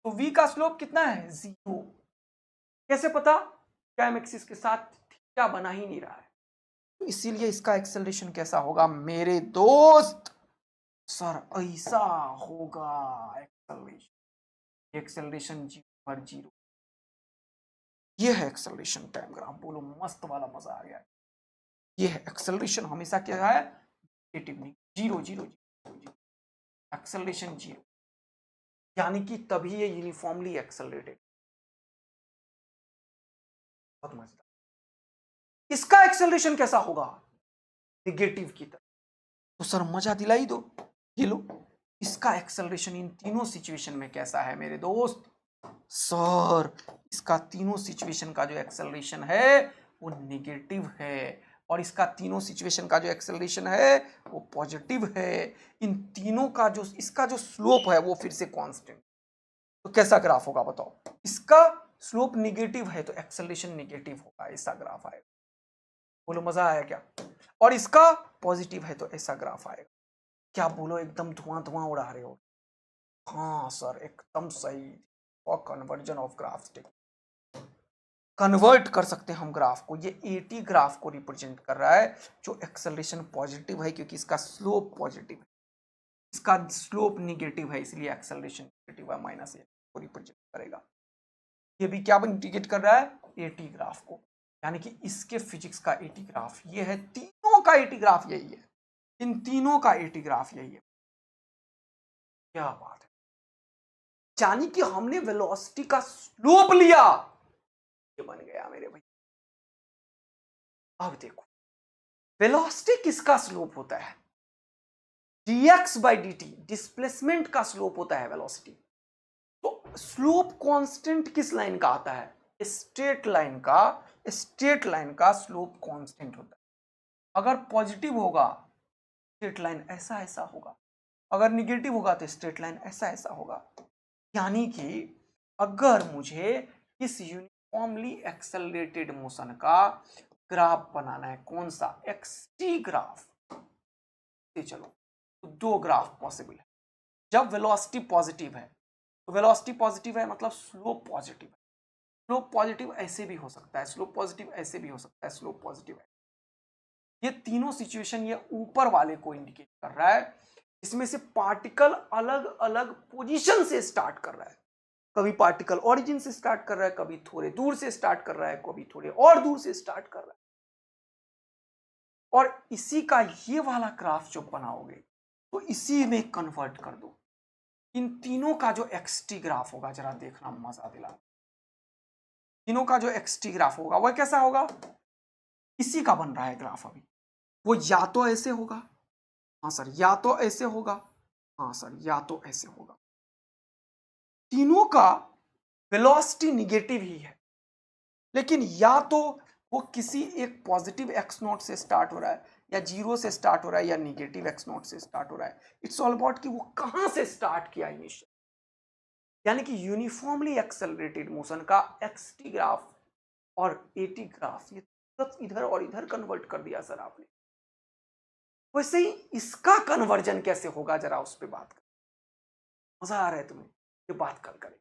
तो v का स्लोप कितना है? 0। कैसे पता? टाइम एक्सिस के साथ थीटा बना ही नहीं रहा है, तो इसीलिए इसका एक्सेलरेशन कैसा होगा मेरे दोस्त? सर ऐसा होगा एक्सेलरेशन। एक्सेलरेशन जीरो पर जीरो, ये है एक्सेलरेशन टाइम ग्राफ। बोलो मस्त वाला, मजा आ गया। ये है एक्सेलरेशन, हमेशा क्या है? Negative, zero zero zero, acceleration zero. यानी कि तभी ये यूनिफॉर्मली एक्सेलरेटेड। बहुत मजेदार। इसका एक्सेलरेशन कैसा होगा? नेगेटिव की तरफ। तो सर मजा दिला ही दो, ये लो। इसका एक्सेलरेशन इन तीनों सिचुएशन में कैसा है मेरे दोस्त? सर इसका तीनों सिचुएशन का जो एक्सेलरेशन है वो नेगेटिव है। और इसका तीनों सिचुएशन का जो एक्सेलरेशन है वो पॉजिटिव है। इन तीनों का जो इसका जो स्लोप है वो फिर से कांस्टेंट। तो कैसा ग्राफ होगा बताओ? इसका स्लोप निगेटिव है तो एक्सेलरेशन निगेटिव होगा, ऐसा ग्राफ आएगा। बोलो मजा आया क्या? और इसका पॉजिटिव है तो ऐसा ग्राफ आएगा। क्या बोलो, एकदम धुआं धुआं उड़ा रहे हो? हाँ सर एकदम सही। और कन्वर्जन ऑफ ग्राफ कन्वर्ट कर सकते हैं हम ग्राफ को। ये 80 ग्राफ को रिप्रेजेंट कर रहा है जो एक्सेलरेशन पॉजिटिव है क्योंकि इसका स्लोप पॉजिटिव है, इसका स्लोप निगेटिव है इसलिए एक्सेलरेशन निगेटिव है, -8 को रिप्रेजेंट करेगा। ये भी क्या इंडिकेट कर रहा है? 80 ग्राफ को, यानी कि इसके फिजिक्स का 80 ग्राफ ये है, तीनों का 80 ग्राफ यही है, इन तीनों का 80 ग्राफ यही है। क्या बात है, यानी कि हमने वेलोसिटी का स्लोप लिया, ये बन गया मेरे भाई। अब देखो वेलोसिटी किसका स्लोप होता है? dx/dt, डिस्प्लेसमेंट का स्लोप होता है वेलोसिटी। तो स्लोप कांस्टेंट किस लाइन का आता है? स्ट्रेट लाइन का। स्ट्रेट लाइन का स्लोप कांस्टेंट होता है। अगर पॉजिटिव होगा स्ट्रेट लाइन ऐसा ऐसा होगा, अगर निगेटिव होगा तो स्ट्रेट लाइन ऐसा ऐसा होगा। यानी कि अगर मुझे इस यूनिफॉर्मली एक्सेलरेटेड मोशन का ग्राफ बनाना है, कौन सा? X t graph. चलो तो दो ग्राफ पॉसिबल है। जब वेलोसिटी पॉजिटिव है तो वेलोसिटी पॉजिटिव है मतलब स्लोप पॉजिटिव है। स्लोप पॉजिटिव ऐसे भी हो सकता है, स्लोप पॉजिटिव ऐसे भी हो सकता है, स्लोप पॉजिटिव है। ये तीनों सिचुएशन ये ऊपर वाले को इंडिकेट कर रहा है। इसमें से पार्टिकल अलग अलग पोजीशन से स्टार्ट कर रहा है। कभी पार्टिकल ओरिजिन से स्टार्ट कर रहा है, कभी थोड़े दूर से स्टार्ट कर रहा है, कभी थोड़े और दूर से स्टार्ट कर रहा है। और इसी का ये वाला ग्राफ जो बनाओगे तो इसी में कन्वर्ट कर दो। इन तीनों का जो एक्सटी ग्राफ होगा जरा देखना, मजा दिला। तीनों का जो एक्सटी ग्राफ होगा वह कैसा होगा? इसी का बन रहा है ग्राफ अभी। वो या तो ऐसे होगा, हाँ सर, या तो ऐसे होगा, हाँ सर, या तो ऐसे होगा। तीनों का वेलोसिटी निगेटिव ही है, लेकिन या तो वो किसी एक पॉजिटिव एक्स नॉट से स्टार्ट हो रहा है, या जीरो से स्टार्ट हो रहा है, या निगेटिव एक्स नॉट से स्टार्ट हो रहा है। इट्स ऑल अबाउट कि वो कहां से स्टार्ट किया इनिशियल। यानी कि यूनिफॉर्मली एक्सेलरेटेड मोशन का एक्सटी ग्राफ और एटी ग्राफ ये इधर और इधर कन्वर्ट कर दिया सर आपने। वैसे ही इसका कन्वर्जन कैसे होगा जरा उस पर बात कर। मजा आ रहा है तुम्हें? ये बात कल करें,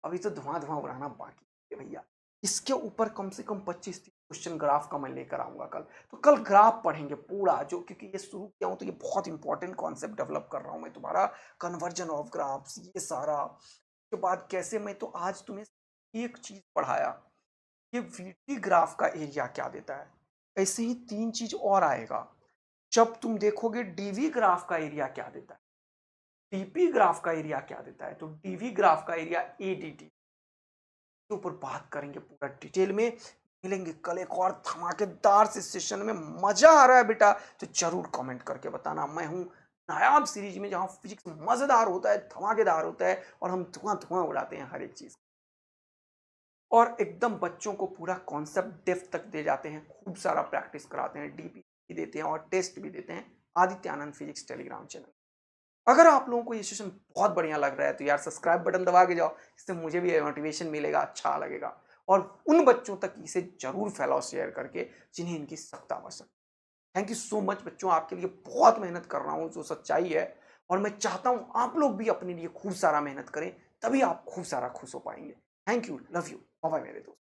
अभी तो धुआं धुआं उड़ाना बाकी है भैया। इसके ऊपर कम से कम 25-30 क्वेश्चन ग्राफ का मैं लेकर आऊंगा कल। तो कल ग्राफ पढ़ेंगे पूरा, जो क्योंकि ये शुरू किया हूं तो ये बहुत इंपॉर्टेंट कॉन्सेप्ट डेवलप कर रहा हूं मैं तुम्हारा, कन्वर्जन ऑफ ग्राफ्स, ये सारा के बाद कैसे। मैं तो आज तुम्हें एक चीज पढ़ाया, ये वीटी ग्राफ का एरिया क्या देता है। ऐसे ही 3 चीज और आएगा जब तुम देखोगे डीवी ग्राफ का एरिया क्या देता है, डीपी ग्राफ का एरिया क्या देता है। तो डीवी ग्राफ का एरिया एडीटी के ऊपर बात करेंगे पूरा डिटेल में। मिलेंगे कल एक और धमाकेदार से सेशन में। मजा आ रहा है बेटा तो जरूर कमेंट करके बताना। मैं हूं नायाब सीरीज में जहां फिजिक्स मजेदार होता है, धमाकेदार होता है और हम धुआं धुआं उड़ाते हैं हर एक चीज, और एकदम बच्चों को पूरा कॉन्सेप्ट डेप्थ तक दे जाते हैं। खूब सारा प्रैक्टिस कराते हैं, डीपी भी देते हैं और टेस्ट भी देते हैं। आदित्य आनंद फिजिक्स टेलीग्राम चैनल। अगर आप लोगों को ये सेशन बहुत बढ़िया लग रहा है तो यार सब्सक्राइब बटन दबा के जाओ, इससे मुझे भी मोटिवेशन मिलेगा, अच्छा लगेगा। और उन बच्चों तक इसे जरूर फैलाओ शेयर करके जिन्हें इनकी सख्त आवश्यकता। थैंक यू सो मच बच्चों, आपके लिए बहुत मेहनत कर रहा हूँ जो सच्चाई है, और मैं चाहता हूँ आप लोग भी अपने लिए खूब सारा मेहनत करें, तभी आप खूब सारा खुश हो पाएंगे। Thank you, love you, bye bye मेरे दोस्त।